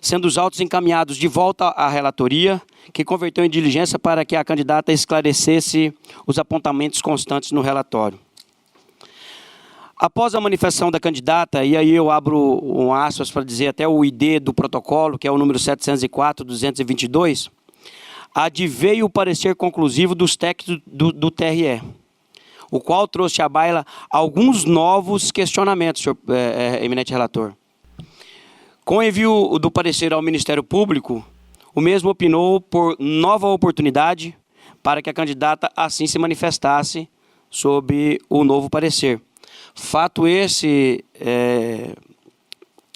S10: sendo os autos encaminhados de volta à relatoria, que converteu em diligência para que a candidata esclarecesse os apontamentos constantes no relatório. Após a manifestação da candidata, e aí eu abro um aspas para dizer até o ID do protocolo, que é o número 704-222, adveio o parecer conclusivo dos técnicos do TRE, o qual trouxe à baila alguns novos questionamentos, senhor eminente relator. Com o envio do parecer ao Ministério Público, o mesmo opinou por nova oportunidade para que a candidata assim se manifestasse sobre o novo parecer. Fato esse,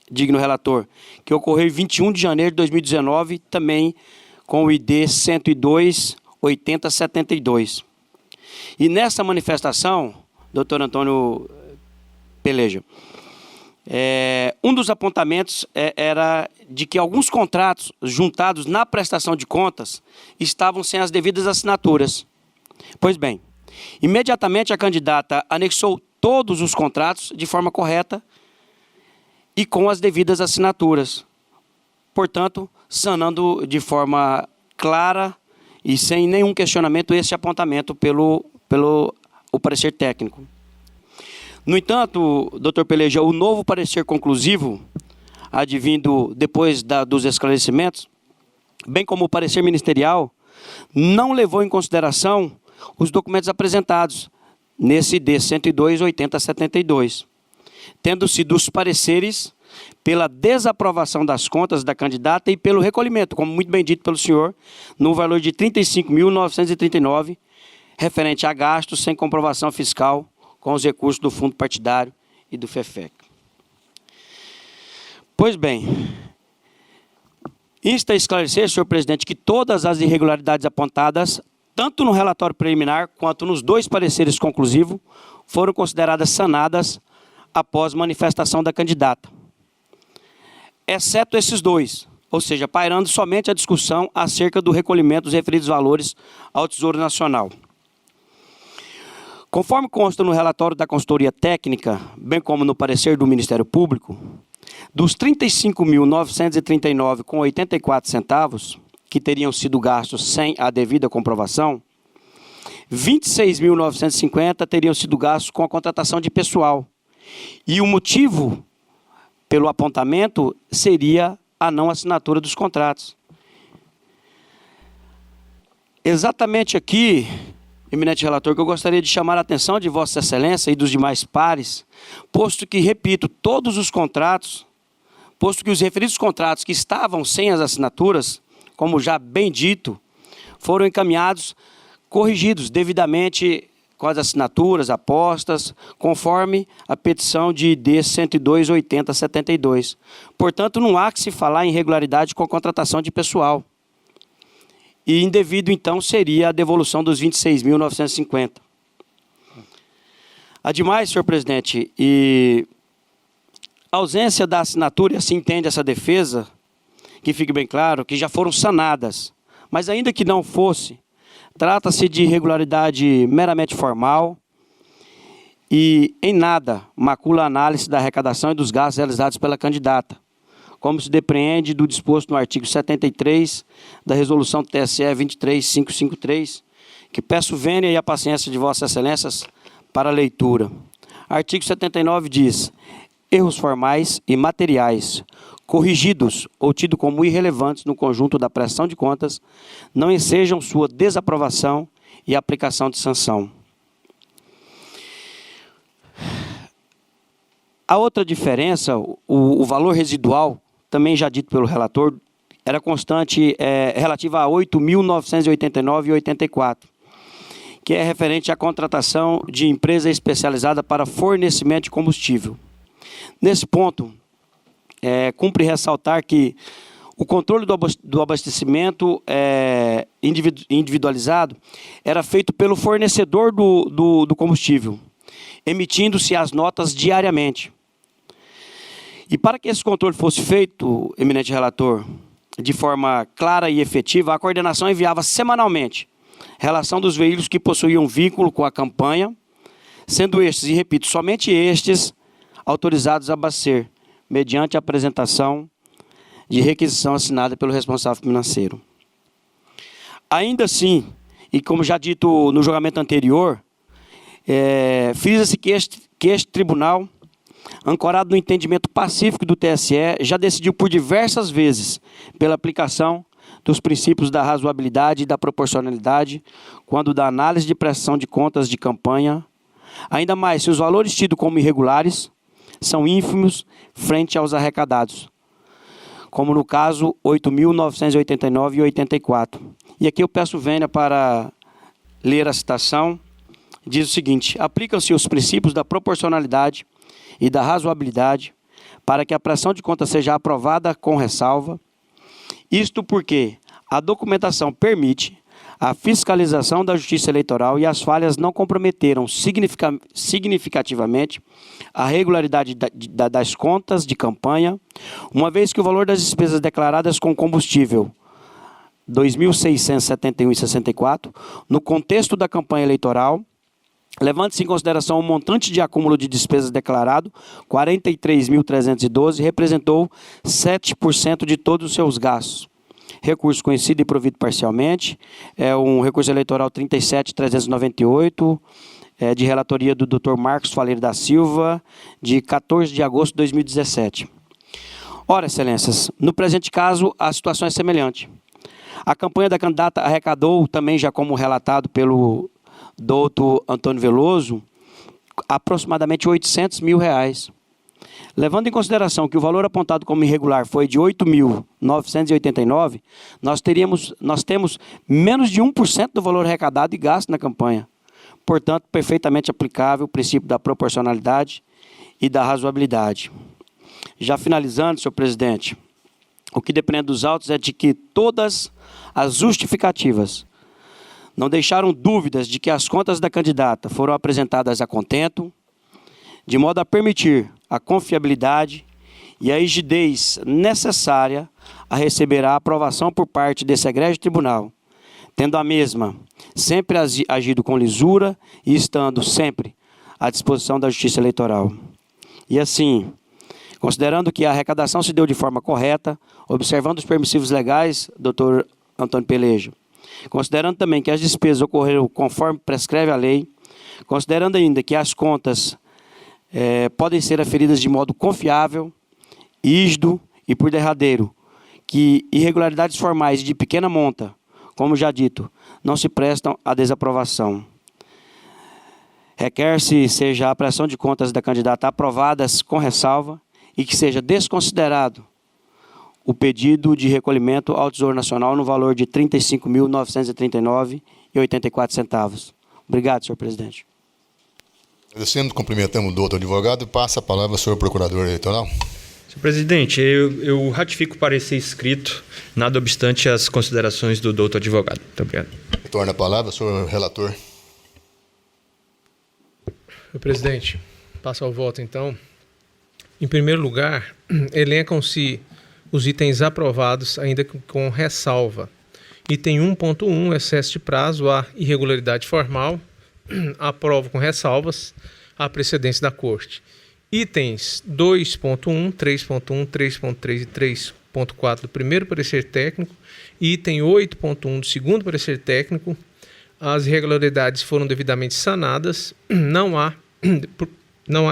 S10: digno relator, que ocorreu em 21 de janeiro de 2019, também com o ID 102-8072. E nessa manifestação, doutor Antônio Peleja, um dos apontamentos era de que alguns contratos juntados na prestação de contas estavam sem as devidas assinaturas. Pois bem, imediatamente a candidata anexou todos os contratos de forma correta e com as devidas assinaturas. Portanto, sanando de forma clara e sem nenhum questionamento esse apontamento pelo parecer técnico. No entanto, doutor Peleja, o novo parecer conclusivo, advindo depois dos esclarecimentos, bem como o parecer ministerial, não levou em consideração os documentos apresentados nesse ID 102-8072, tendo sido os pareceres pela desaprovação das contas da candidata e pelo recolhimento, como muito bem dito pelo senhor, no valor de R$ 35.939, referente a gastos sem comprovação fiscal com os recursos do fundo partidário e do FEFEC. Pois bem, insta a esclarecer, senhor presidente, que todas as irregularidades apontadas, tanto no relatório preliminar quanto nos dois pareceres conclusivos, foram consideradas sanadas após manifestação da candidata, exceto esses dois, ou seja, pairando somente a discussão acerca do recolhimento dos referidos valores ao Tesouro Nacional. Conforme consta no relatório da consultoria técnica, bem como no parecer do Ministério Público, dos R$ 35.939,84 que teriam sido gastos sem a devida comprovação, R$ 26.950 teriam sido gastos com a contratação de pessoal. E o motivo pelo apontamento seria a não assinatura dos contratos. Exatamente aqui, eminente relator, que eu gostaria de chamar a atenção de Vossa Excelência e dos demais pares, posto que, repito, todos os contratos, posto que os referidos contratos que estavam sem as assinaturas, como já bem dito, foram encaminhados, corrigidos devidamente com as assinaturas apostas, conforme a petição de ID 102-8072. Portanto, não há que se falar em irregularidade com a contratação de pessoal. E indevido, então, seria a devolução dos R$ 26.950. Ademais, senhor presidente, a ausência da assinatura, e assim entende essa defesa, que fique bem claro, que já foram sanadas. Mas ainda que não fosse, trata-se de irregularidade meramente formal e, em nada, macula a análise da arrecadação e dos gastos realizados pela candidata, como se depreende do disposto no artigo 73 da Resolução TSE 23553, que peço vênia e a paciência de Vossas Excelências para a leitura. Artigo 79 diz: erros formais e materiais corrigidos ou tidos como irrelevantes no conjunto da prestação de contas não ensejam sua desaprovação e aplicação de sanção. A outra diferença, o valor residual, também já dito pelo relator, era constante, relativa a R$ 8.989,84, que é referente à contratação de empresa especializada para fornecimento de combustível. Nesse ponto, cumpre ressaltar que o controle do abastecimento individualizado era feito pelo fornecedor do combustível, emitindo-se as notas diariamente. E para que esse controle fosse feito, eminente relator, de forma clara e efetiva, a coordenação enviava semanalmente relação dos veículos que possuíam vínculo com a campanha, sendo estes, e repito, somente estes, autorizados a abastecer, mediante a apresentação de requisição assinada pelo responsável financeiro. Ainda assim, e como já dito no julgamento anterior, frisa-se que este tribunal, ancorado no entendimento pacífico do TSE, já decidiu por diversas vezes pela aplicação dos princípios da razoabilidade e da proporcionalidade quando da análise de prestação de contas de campanha, ainda mais se os valores tidos como irregulares são ínfimos frente aos arrecadados, como no caso 8.989 e 84. E aqui eu peço vênia para ler a citação. Diz o seguinte: aplicam-se os princípios da proporcionalidade e da razoabilidade para que a prestação de contas seja aprovada com ressalva. Isto porque a documentação permite a fiscalização da Justiça Eleitoral e as falhas não comprometeram significativamente a regularidade das contas de campanha, uma vez que o valor das despesas declaradas com combustível 2.671,64, no contexto da campanha eleitoral, levando-se em consideração o montante de acúmulo de despesas declarado, 43.312, representou 7% de todos os seus gastos. Recurso conhecido e provido parcialmente, é um recurso eleitoral 37.398, de relatoria do Dr. Marcos Faleiro da Silva, de 14 de agosto de 2017. Ora, excelências, no presente caso, a situação é semelhante. A campanha da candidata arrecadou, também já como relatado pelo doutor Antônio Veloso, aproximadamente R$800 mil. Levando em consideração que o valor apontado como irregular foi de 8.989, nós temos menos de 1% do valor arrecadado e gasto na campanha. Portanto, perfeitamente aplicável o princípio da proporcionalidade e da razoabilidade. Já finalizando, senhor presidente, o que depende dos autos é de que todas as justificativas não deixaram dúvidas de que as contas da candidata foram apresentadas a contento, de modo a permitir a confiabilidade e a rigidez necessária a receber a aprovação por parte desse egrégio tribunal, tendo a mesma sempre agido com lisura e estando sempre à disposição da Justiça Eleitoral. E assim, considerando que a arrecadação se deu de forma correta, observando os permissivos legais, doutor Antônio Pelejo, considerando também que as despesas ocorreram conforme prescreve a lei, considerando ainda que as contas podem ser aferidas de modo confiável, rígido e por derradeiro, que irregularidades formais de pequena monta, como já dito, não se prestam à desaprovação. Requer-se seja a prestação de contas da candidata aprovadas com ressalva e que seja desconsiderado o pedido de recolhimento ao Tesouro Nacional no valor de R$ 35.939,84. Obrigado, senhor presidente.
S1: Agradecendo, cumprimentamos o doutor advogado. Passa a palavra ao senhor procurador eleitoral.
S4: Senhor presidente, eu ratifico o parecer escrito, nada obstante as considerações do doutor advogado. Muito obrigado.
S1: Torna a palavra ao senhor relator.
S8: Senhor presidente, passo ao voto, então. Em primeiro lugar, elencam-se os itens aprovados, ainda com ressalva. Item 1.1, excesso de prazo, a irregularidade formal. Aprovo com ressalvas a precedência da Corte. Itens 2.1, 3.1, 3.3 e 3.4 do primeiro parecer técnico. Item 8.1 do segundo parecer técnico. As irregularidades foram devidamente sanadas. Não há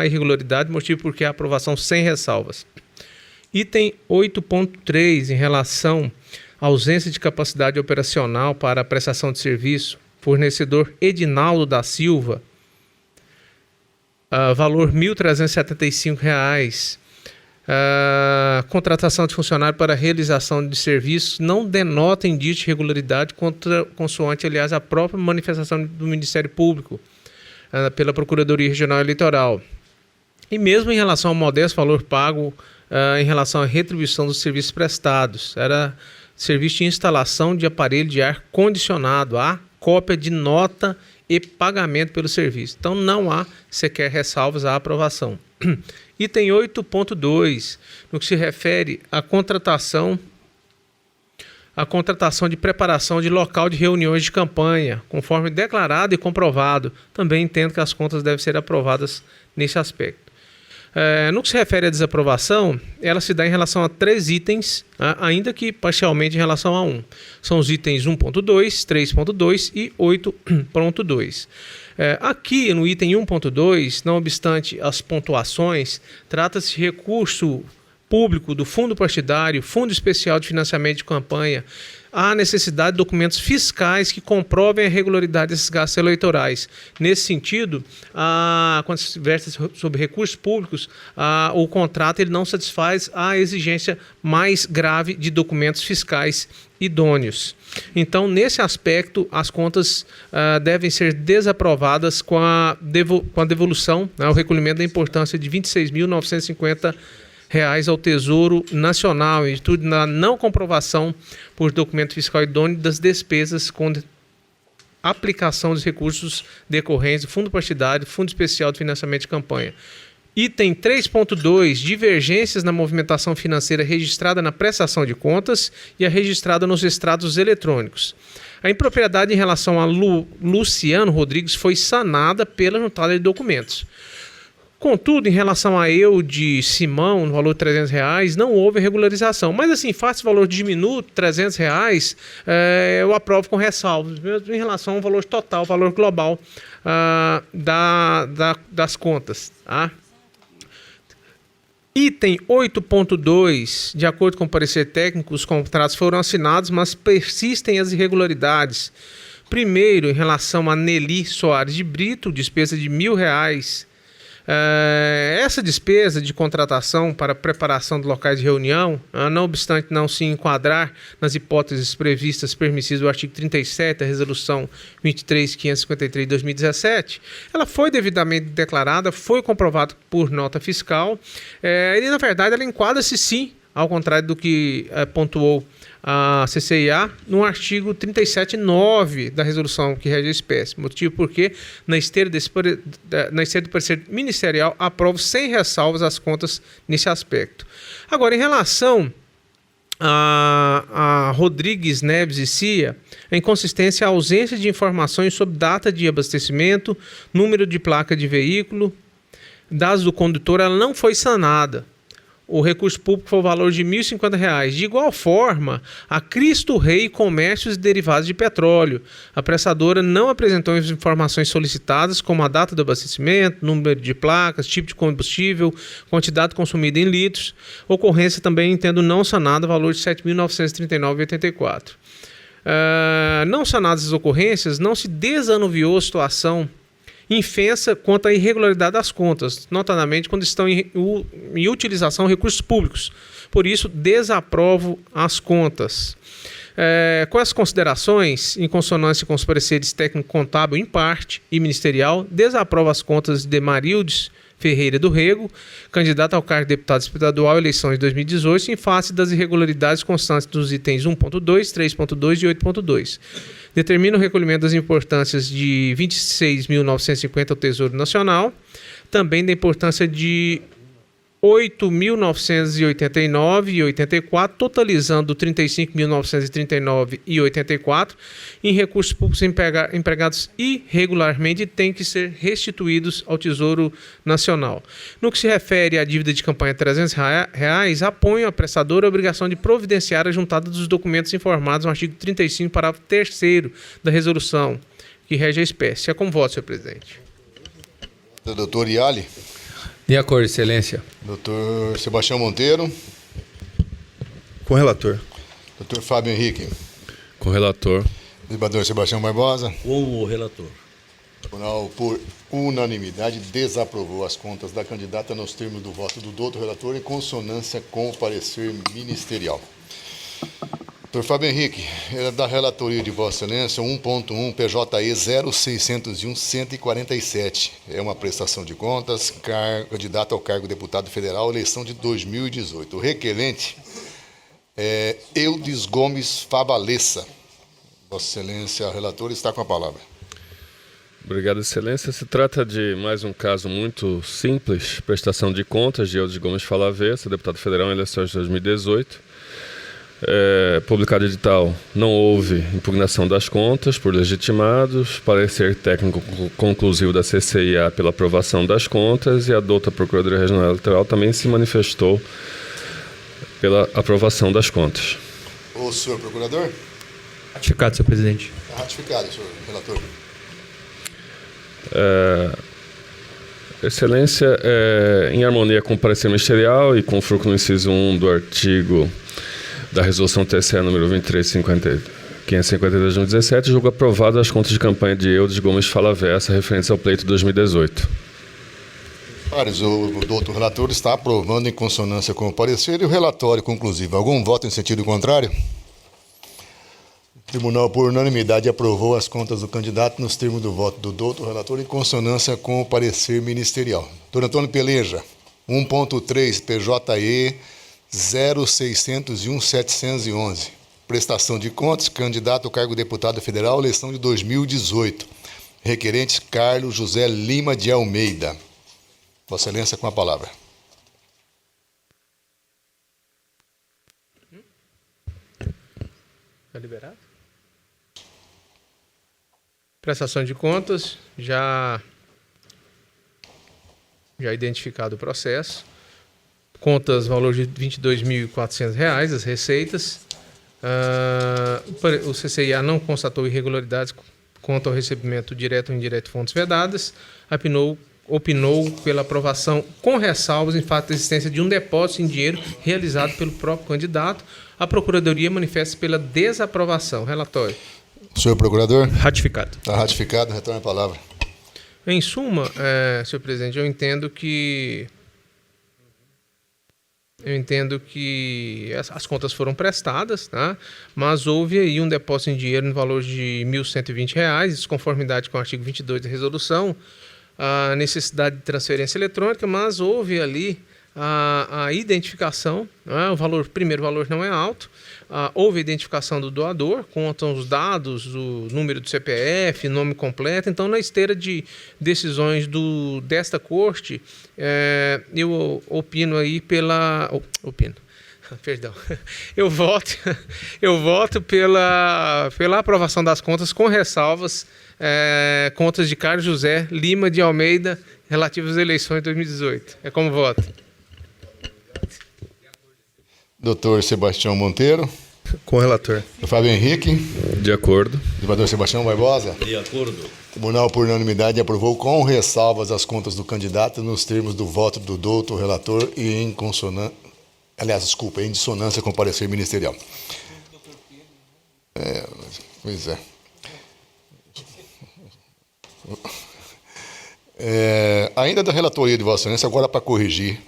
S8: irregularidade, motivo porque há aprovação sem ressalvas. Item 8.3, em relação à ausência de capacidade operacional para a prestação de serviço, fornecedor Edinaldo da Silva, valor R$ 1.375. Contratação de funcionário para realização de serviços não denota indício de irregularidade consoante, aliás, a própria manifestação do Ministério Público pela Procuradoria Regional Eleitoral. E mesmo em relação ao modesto valor pago em relação à retribuição dos serviços prestados, era serviço de instalação de aparelho de ar condicionado, há cópia de nota e pagamento pelo serviço. Então, não há sequer ressalvas à aprovação. Item 8.2, no que se refere à contratação a contratação de preparação de local de reuniões de campanha, conforme declarado e comprovado. Também entendo que as contas devem ser aprovadas nesse aspecto. No que se refere à desaprovação, ela se dá em relação a 3 itens, ainda que parcialmente em relação a 1. São os itens 1.2, 3.2 e 8.2. Aqui no item 1.2, não obstante as pontuações, trata-se de recurso público do Fundo Partidário, Fundo Especial de Financiamento de Campanha. Há necessidade de documentos fiscais que comprovem a regularidade desses gastos eleitorais. Nesse sentido, quando se versa sobre recursos públicos, o contrato ele não satisfaz a exigência mais grave de documentos fiscais idôneos. Então, nesse aspecto, as contas devem ser desaprovadas com a devolução, o recolhimento da importância de R$ 26.950 ao Tesouro Nacional, em virtude da não comprovação por documento fiscal idôneo das despesas com aplicação dos recursos decorrentes do Fundo Partidário, Fundo Especial de Financiamento de Campanha. Item 3.2, divergências na movimentação financeira registrada na prestação de contas e a registrada nos extratos eletrônicos. A impropriedade em relação a Luciano Rodrigues foi sanada pela juntada de documentos. Contudo, em relação a de Simão, no valor de R$300, não houve regularização. Mas assim, face o valor diminuto, R$300, eu aprovo com ressalvas, mesmo em relação ao valor total, valor global das contas. Tá? Item 8.2, de acordo com o parecer técnico, os contratos foram assinados, mas persistem as irregularidades. Primeiro, em relação a Nelly Soares de Brito, despesa de R$1.000. Essa despesa de contratação para preparação de locais de reunião, não obstante não se enquadrar nas hipóteses previstas permissivas do artigo 37 da Resolução 23.553 de 2017, ela foi devidamente declarada, foi comprovada por nota fiscal e, na verdade, ela enquadra-se sim, ao contrário do que pontuou a CCIA, no artigo 37.9 da resolução que rege a espécie. Motivo porque, na esteira do parecer ministerial, aprovo sem ressalvas as contas nesse aspecto. Agora, em relação a Rodrigues, Neves e Cia, a inconsistência e a ausência de informações sobre data de abastecimento, número de placa de veículo, dados do condutor, ela não foi sanada. O recurso público foi o valor de R$ 1.050. De igual forma, a Cristo Rei Comércios e Derivados de Petróleo. A prestadora não apresentou as informações solicitadas, como a data do abastecimento, número de placas, tipo de combustível, quantidade consumida em litros. Ocorrência também, entendo, não sanada, valor de R$ 7.939,84. Não sanadas as ocorrências, não se desanuviou a situação infensa quanto à irregularidade das contas, notadamente quando estão em utilização recursos públicos. Por isso, desaprovo as contas. Com essas considerações, em consonância com os pareceres técnico-contábil em parte e ministerial, desaprovo as contas de Marildes Ferreira do Rego, candidato ao cargo de deputado estadual eleições de 2018, em face das irregularidades constantes dos itens 1.2, 3.2 e 8.2. Determina o recolhimento das importâncias de R$ 26.950 ao Tesouro Nacional, também da importância de R$ 8.989,84, totalizando R$ 35.939,84 em recursos públicos empregados irregularmente e têm que ser restituídos ao Tesouro Nacional. No que se refere à dívida de campanha de R$ 300, aponho a prestadora a obrigação de providenciar a juntada dos documentos informados no artigo 35, parágrafo 3º da resolução que rege a espécie. É com voto, senhor presidente.
S1: Doutor Iali.
S9: De acordo, excelência.
S1: Doutor Sebastião Monteiro.
S2: Com o relator.
S1: Doutor Fábio Henrique.
S5: Com o relator.
S1: Desembargador Sebastião Barbosa.
S7: Com o relator.
S1: O tribunal, por unanimidade, desaprovou as contas da candidata nos termos do voto do doutor relator, em consonância com o parecer ministerial. Doutor Fábio Henrique, é da relatoria de Vossa Excelência, 1.1 PJE 0601-147. É uma prestação de contas, candidato ao cargo de deputado federal, eleição de 2018. O requerente é Eudes Gomes Favalesa. Vossa Excelência, relator, está com a palavra.
S5: Obrigado, Excelência. Se trata de mais um caso muito simples, prestação de contas de Eudes Gomes Favalesa, deputado federal em eleições de 2018. Publicado edital, não houve impugnação das contas por legitimados, parecer técnico conclusivo da CCIA pela aprovação das contas e a douta Procuradoria Regional Eleitoral também se manifestou pela aprovação das contas.
S1: O senhor procurador?
S4: Ratificado, senhor presidente.
S1: Está ratificado, senhor relator.
S5: Excelência, em harmonia com o parecer ministerial e com fruto no inciso 1 do artigo da Resolução TCE número 23.552 de 2017, julgo aprovado as contas de campanha de Eudes Gomes Fallavessa referentes ao pleito 2018.
S1: Pares, o doutor relator está aprovando em consonância com o parecer e o relatório conclusivo. Algum voto em sentido contrário? O tribunal, por unanimidade, aprovou as contas do candidato nos termos do voto do doutor relator em consonância com o parecer ministerial. Doutor Antônio Peleja, 1.3 PJE 0601-711. Prestação de contas, candidato ao cargo de deputado federal, eleição de 2018. Requerente Carlos José Lima de Almeida. Vossa Excelência, com a palavra.
S8: Está liberado? Prestação de contas, já identificado o processo. Contas, valor de R$ 22.400, as receitas. O CCIA não constatou irregularidades quanto ao recebimento direto ou indireto de fontes vedadas. Opinou pela aprovação com ressalvas em fato da existência de um depósito em dinheiro realizado pelo próprio candidato. A Procuradoria manifesta pela desaprovação. Relatório.
S1: Senhor procurador?
S4: Ratificado.
S1: Está ratificado, retorna a palavra.
S8: Em suma, senhor presidente, eu entendo que as contas foram prestadas, tá? Mas houve aí um depósito em dinheiro no valor de R$ 1.120, desconformidade com o artigo 22 da resolução, a necessidade de transferência eletrônica, mas houve ali a identificação, né? O primeiro valor não é alto, houve a identificação do doador, contam os dados, o número do CPF, nome completo. Então, na esteira de decisões desta corte, eu opino aí perdão, eu voto pela aprovação das contas com ressalvas, contas de Carlos José Lima de Almeida relativas às eleições de 2018. É como voto.
S1: Doutor Sebastião Monteiro.
S2: Com o relator.
S1: Fábio Henrique.
S5: De acordo.
S1: Desembargador Sebastião Barbosa.
S9: De acordo.
S1: O tribunal, por unanimidade, aprovou com ressalvas as contas do candidato nos termos do voto do doutor relator e em dissonância com o parecer ministerial. Pois é. Ainda da relatoria de Vossa Excelência, agora para corrigir,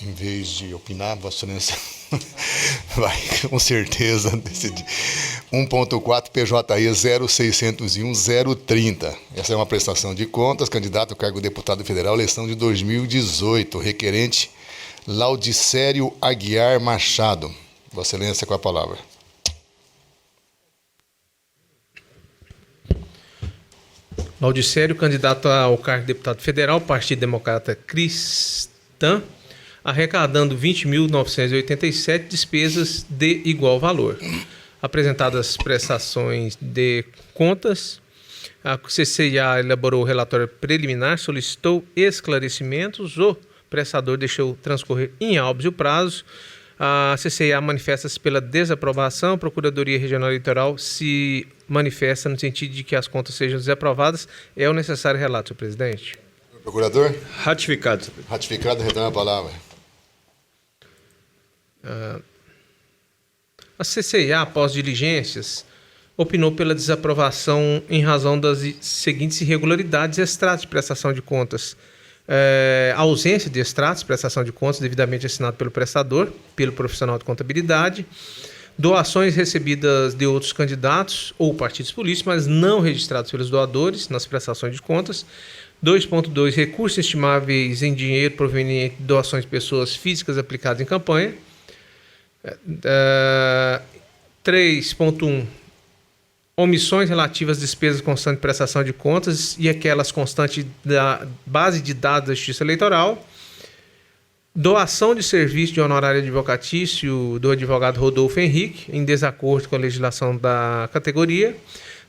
S1: em vez de opinar, Vossa Excelência vai com certeza decidir. 1.4 PJE 0601-030. Essa é uma prestação de contas, candidato ao cargo de deputado federal, eleição de 2018. Requerente Laudicério Aguiar Machado. Vossa Excelência, com a palavra.
S8: Laudicério, candidato ao cargo de deputado federal, Partido Democrata Cristã, arrecadando 20.987 despesas de igual valor. Apresentadas prestações de contas, a CCIA elaborou o relatório preliminar, solicitou esclarecimentos, o prestador deixou transcorrer em óbvio o prazo. A CCIA manifesta-se pela desaprovação, a Procuradoria Regional Eleitoral se manifesta no sentido de que as contas sejam desaprovadas. É o necessário relato, senhor presidente.
S1: Procurador?
S4: Ratificado, senhor presidente.
S1: Ratificado, retorna a palavra.
S8: A CCIA, após diligências, opinou pela desaprovação em razão das seguintes irregularidades: extratos de prestação de contas, a ausência de extratos de prestação de contas devidamente assinado pelo prestador, pelo profissional de contabilidade, doações recebidas de outros candidatos ou partidos políticos, mas não registrados pelos doadores nas prestações de contas. 2.2 recursos estimáveis em dinheiro proveniente de doações de pessoas físicas aplicadas em campanha. 3.1 omissões relativas às despesas constantes de prestação de contas e aquelas constantes da base de dados da Justiça Eleitoral. Doação de serviço de honorário advocatício do advogado Rodolfo Henrique, em desacordo com a legislação da categoria.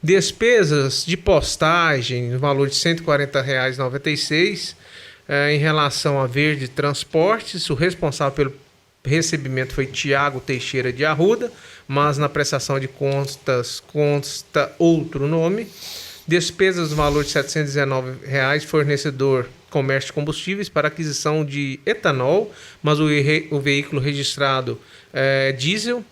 S8: Despesas de postagem, no valor de R$ 140,96, em relação a Verde Transportes. O responsável pelo recebimento foi Tiago Teixeira de Arruda, mas na prestação de contas consta outro nome. Despesas no valor de R$ 719,00, fornecedor Comércio de Combustíveis para aquisição de etanol, mas o veículo registrado é diesel.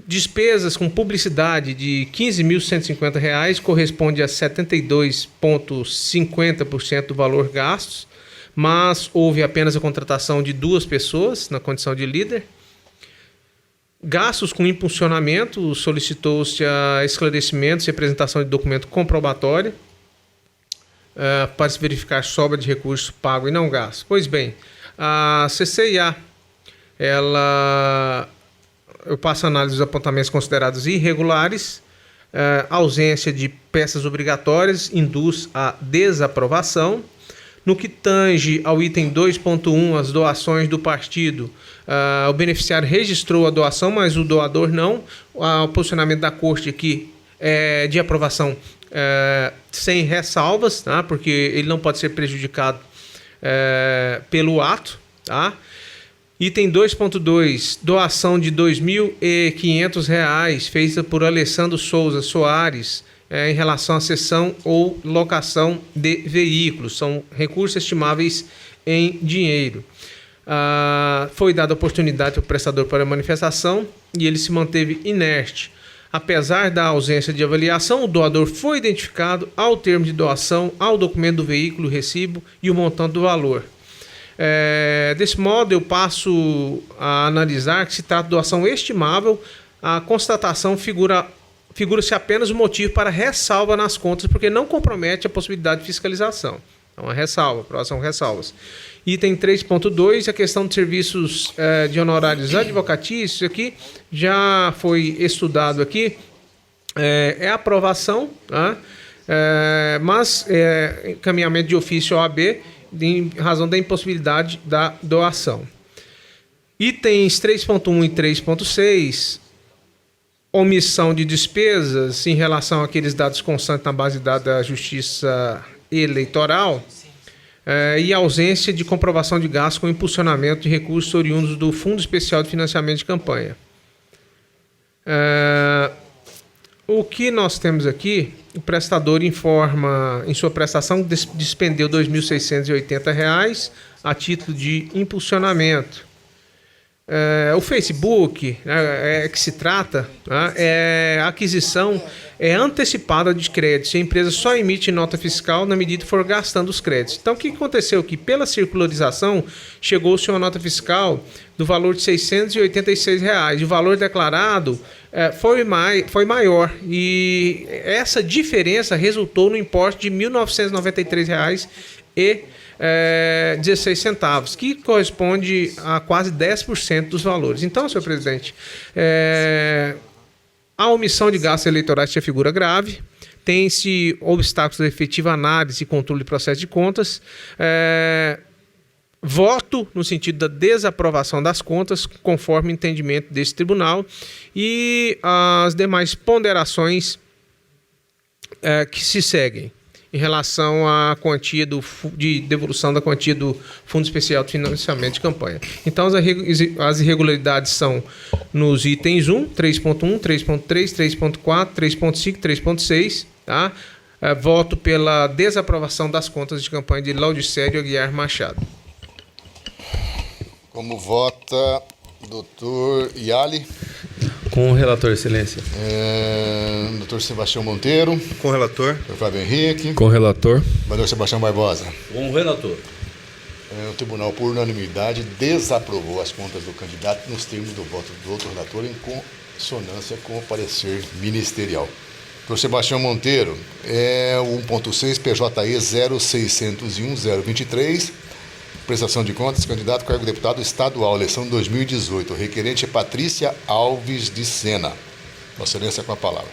S8: Despesas com publicidade de R$ 15.150, corresponde a 72,50% do valor gastos, mas houve apenas a contratação de 2 pessoas na condição de líder. Gastos com impulsionamento, solicitou-se a esclarecimentos e apresentação de documento comprobatório para se verificar sobra de recurso pago e não gasto. Pois bem, a CCIA, eu passo a análise dos apontamentos considerados irregulares, ausência de peças obrigatórias induz a desaprovação. No que tange ao item 2.1, as doações do partido, o beneficiário registrou a doação, mas o doador não. O posicionamento da Corte aqui é de aprovação sem ressalvas, tá? Porque ele não pode ser prejudicado pelo ato. Tá? Item 2.2, doação de R$ 2.500 feita por Alessandro Souza Soares, em relação à cessão ou locação de veículos. São recursos estimáveis em dinheiro. Foi dada oportunidade ao prestador para a manifestação e ele se manteve inerte. Apesar da ausência de avaliação, o doador foi identificado ao termo de doação, ao documento do veículo, recibo e o montante do valor. Desse modo, eu passo a analisar que se trata de doação estimável. A constatação figura-se apenas o motivo para ressalva nas contas, porque não compromete a possibilidade de fiscalização. Então, a ressalva, próximo ressalvas. Item 3.2, a questão de serviços de honorários advocatícios, aqui já foi estudado aqui, é aprovação, tá? Mas encaminhamento de ofício ao AB, em razão da impossibilidade da doação. Itens 3.1 e 3.6, omissão de despesas em relação àqueles dados constantes na base de dados da Justiça Eleitoral e ausência de comprovação de gastos com impulsionamento de recursos oriundos do Fundo Especial de Financiamento de Campanha. O que nós temos aqui, o prestador informa em sua prestação que despendeu R$ 2.680 a título de impulsionamento. O Facebook, que se trata, a aquisição antecipada de créditos. A empresa só emite nota fiscal na medida que for gastando os créditos. Então, o que aconteceu aqui? Pela circularização, chegou-se uma nota fiscal do valor de R$ 686. O valor declarado foi maior. E essa diferença resultou no importe de R$ 1.993,16, que corresponde a quase 10% dos valores. Então, senhor presidente, a omissão de gastos eleitorais é figura grave, tem-se obstáculos à efetiva análise e controle do processo de contas, voto no sentido da desaprovação das contas, conforme o entendimento desse tribunal, e as demais ponderações que se seguem em relação à quantia de devolução da quantia do Fundo Especial de Financiamento de Campanha. Então, as irregularidades são nos itens 1, 3.1, 3.3, 3.4, 3.5, 3.6, tá? Voto pela desaprovação das contas de campanha de Laudicério Aguiar Machado.
S1: Como vota doutor Iali?
S9: Com o relator, excelência.
S1: Doutor Sebastião Monteiro.
S2: Com o relator.
S1: Doutor Fábio Henrique.
S5: Com o relator.
S1: Doutor Sebastião Barbosa.
S9: Com o relator.
S1: O tribunal, por unanimidade, desaprovou as contas do candidato nos termos do voto do outro relator, em consonância com o parecer ministerial. Doutor Sebastião Monteiro, o 1.6 PJE 0601-023, prestação de contas, candidato cargo de deputado estadual, eleição 2018. Requerente é Patrícia Alves de Sena. Vossa Excelência, com a palavra.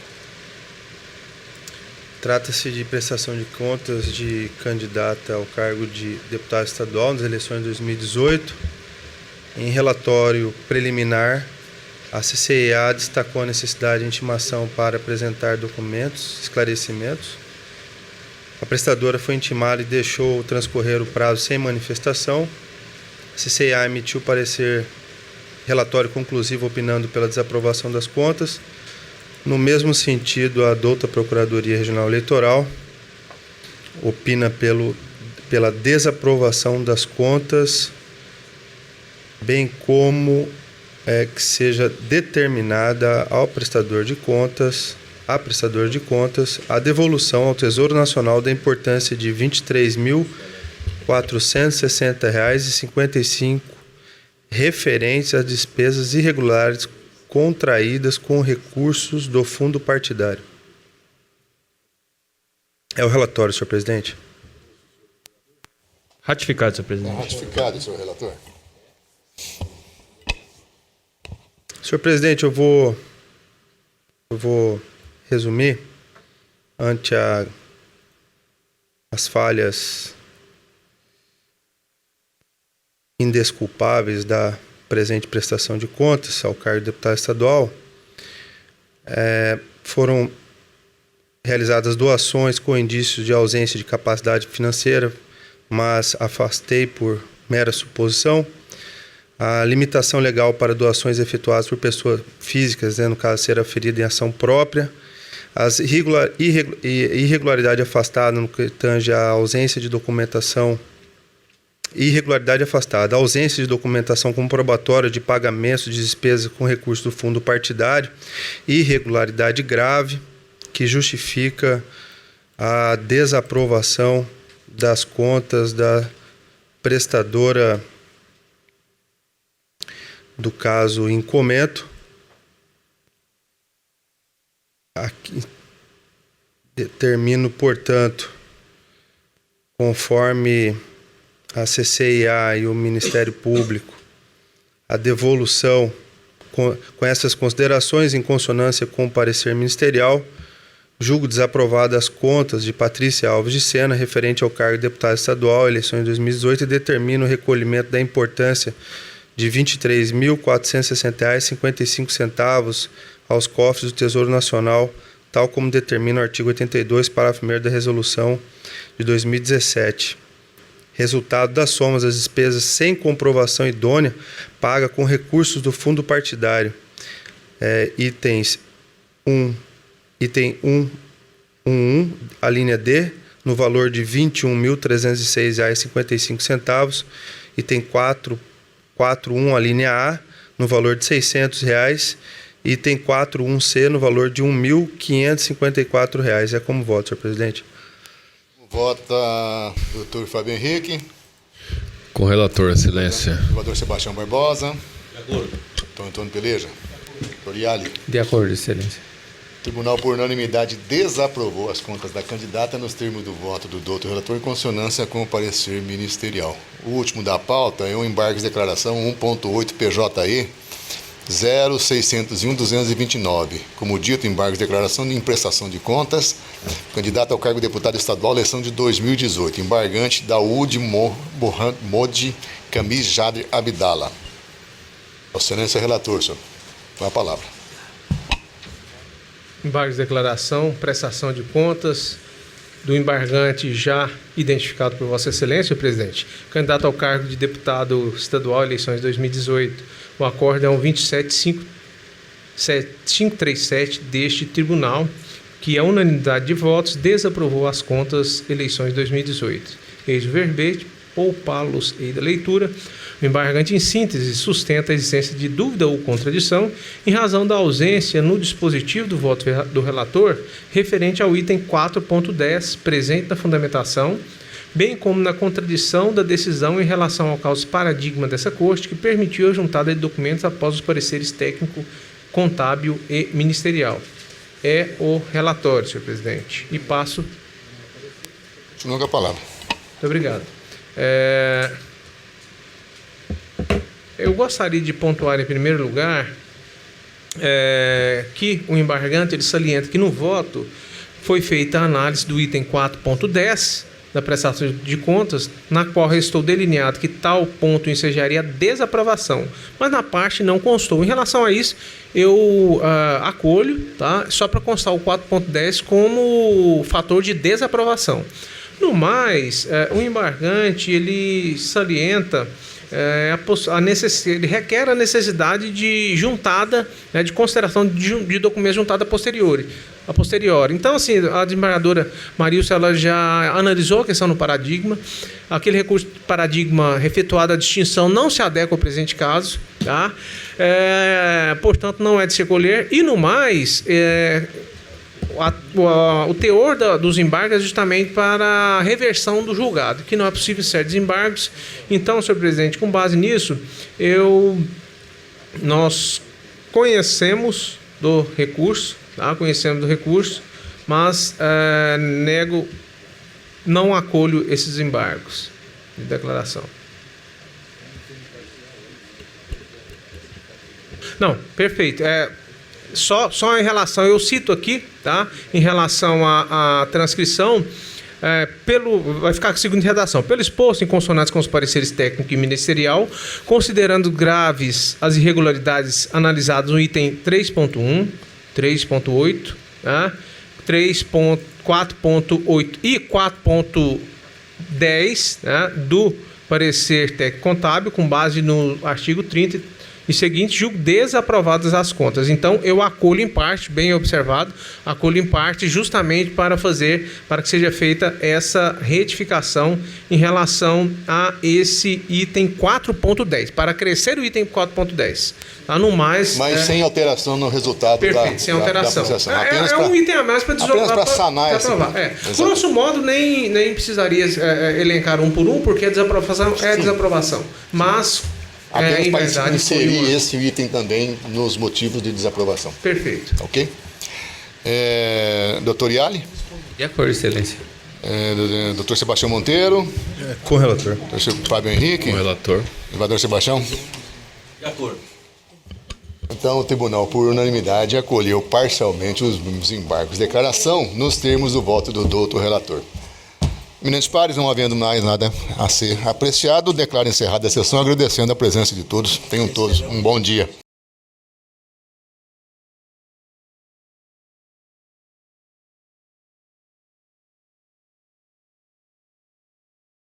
S2: Trata-se de prestação de contas de candidata ao cargo de deputado estadual nas eleições de 2018. Em relatório preliminar, a CCEA destacou a necessidade de intimação para apresentar documentos, esclarecimentos. A prestadora foi intimada e deixou transcorrer o prazo sem manifestação. A CCEA emitiu parecer relatório conclusivo opinando pela desaprovação das contas. No mesmo sentido, a douta Procuradoria Regional Eleitoral opina pela desaprovação das contas, bem como que seja determinada ao prestador de contas, a devolução ao Tesouro Nacional da importância de R$ 23.460,55 referentes às despesas irregulares contraídas com recursos do fundo partidário. É o relatório, senhor presidente.
S4: Ratificado, senhor presidente.
S1: Ratificado, senhor relator.
S2: Senhor presidente, eu vou resumir ante as falhas indesculpáveis da presente prestação de contas ao cargo de deputado estadual. Foram realizadas doações com indícios de ausência de capacidade financeira, mas afastei por mera suposição. A limitação legal para doações efetuadas por pessoas físicas, no caso ser aferida em ação própria. As irregularidade afastada no que tange à ausência de documentação, irregularidade afastada, a ausência de documentação comprobatória de pagamento de despesas com recursos do fundo partidário, irregularidade grave que justifica a desaprovação das contas da prestadora do caso em comento. Aqui determino, portanto, conforme a CCEA e o Ministério Público, a devolução com essas considerações em consonância com o parecer ministerial. Julgo desaprovada as contas de Patrícia Alves de Sena referente ao cargo de deputado estadual, eleições de 2018, e determino o recolhimento da importância de R$ 23.460,55 aos cofres do Tesouro Nacional, tal como determina o artigo 82, parágrafo 1º da Resolução de 2017. Resultado das somas das despesas sem comprovação idônea paga com recursos do fundo partidário. Item 1.1, a linha D, no valor de R$ 21.306,55. Item 4.1, a linha A, no valor de R$ 600. Item 4.1c, no valor de R$ 1.554. É como voto, senhor presidente.
S1: Vota doutor Fábio Henrique.
S5: Com o relator, excelência.
S1: Senador Sebastião Barbosa. De acordo. Antônio Peleja. Oriali.
S9: De acordo, excelência.
S1: O tribunal, por unanimidade, desaprovou as contas da candidata nos termos do voto do doutor relator em consonância com o parecer ministerial. O último da pauta é o embargo de declaração 1.8 PJE 0601-229. Como dito, embargo de declaração de imprestação de contas, candidato ao cargo de deputado estadual, eleição de 2018. Embargante Daoud Modi Camis Jadre Abdala. Excelência relator, senhor. Com a palavra.
S8: Embargo de declaração, prestação de contas do embargante já identificado por Vossa Excelência, senhor presidente. Candidato ao cargo de deputado estadual, eleições de 2018. O acórdão 27537 deste tribunal, que a unanimidade de votos desaprovou as contas eleições de 2018. Eis o verbete, poupá-los e da leitura. O embargante, em síntese, sustenta a existência de dúvida ou contradição em razão da ausência no dispositivo do voto do relator referente ao item 4.10 presente na fundamentação, bem como na contradição da decisão em relação ao caso paradigma dessa Corte, que permitiu a juntada de documentos após os pareceres técnico, contábil e ministerial. É o relatório, senhor presidente. E passo...
S1: Continua com a palavra.
S8: Muito obrigado. Eu gostaria de pontuar, em primeiro lugar, que o embargante ele salienta que no voto foi feita a análise do item 4.10 da prestação de contas, na qual restou delineado que tal ponto ensejaria desaprovação, mas na parte não constou. Em relação a isso, eu acolho, tá? Só para constar o 4.10 como fator de desaprovação. No mais, o embargante ele salienta ele requer a necessidade de juntada, né, de consideração de documentos juntada a posteriori. Então, assim, a desembargadora Marilson, ela já analisou a questão no paradigma. Aquele recurso de paradigma efetuado a distinção não se adequa ao presente caso, tá? Portanto, não é de se recolher. E, no mais, o teor dos embargos é justamente para a reversão do julgado, que não é possível ser desembargos. Então, senhor presidente, com base nisso, nós conhecemos do recurso, tá? Mas não acolho esses embargos de declaração. Não, perfeito. Só em relação, eu cito aqui, tá? Em relação à transcrição, vai ficar com a seguinte redação. Pelo exposto em consonância com os pareceres técnico e ministerial, considerando graves as irregularidades analisadas no item 3.1, 3.8, tá? 4.8 e 4.10, né, do parecer técnico contábil, com base no artigo 30 e seguinte, julgo desaprovadas as contas. Então, eu acolho em parte, bem observado, acolho em parte justamente para que seja feita essa retificação em relação a esse item 4.10, para crescer o item 4.10. Tá? No mais...
S1: Mas sem alteração no resultado.
S8: Perfeito, sem alteração. Um item a mais para
S1: sanar essa.
S8: Grosso modo, nem precisaria elencar um por um, porque a desaprovação é desaprovação. Mas...
S1: apenas para inserir esse item também nos motivos de desaprovação.
S8: Perfeito.
S1: Ok? Doutor Iali?
S9: De acordo, excelência.
S1: Doutor Sebastião Monteiro?
S2: Com relator.
S1: Doutor Fábio Henrique?
S5: Com relator.
S1: Desembargador Sebastião?
S9: De acordo.
S1: Então, o tribunal, por unanimidade, acolheu parcialmente os embargos de declaração nos termos do voto do doutor relator. Eminentes pares, não havendo mais nada a ser apreciado, declaro encerrada a sessão, agradecendo a presença de todos. Tenham todos um bom dia.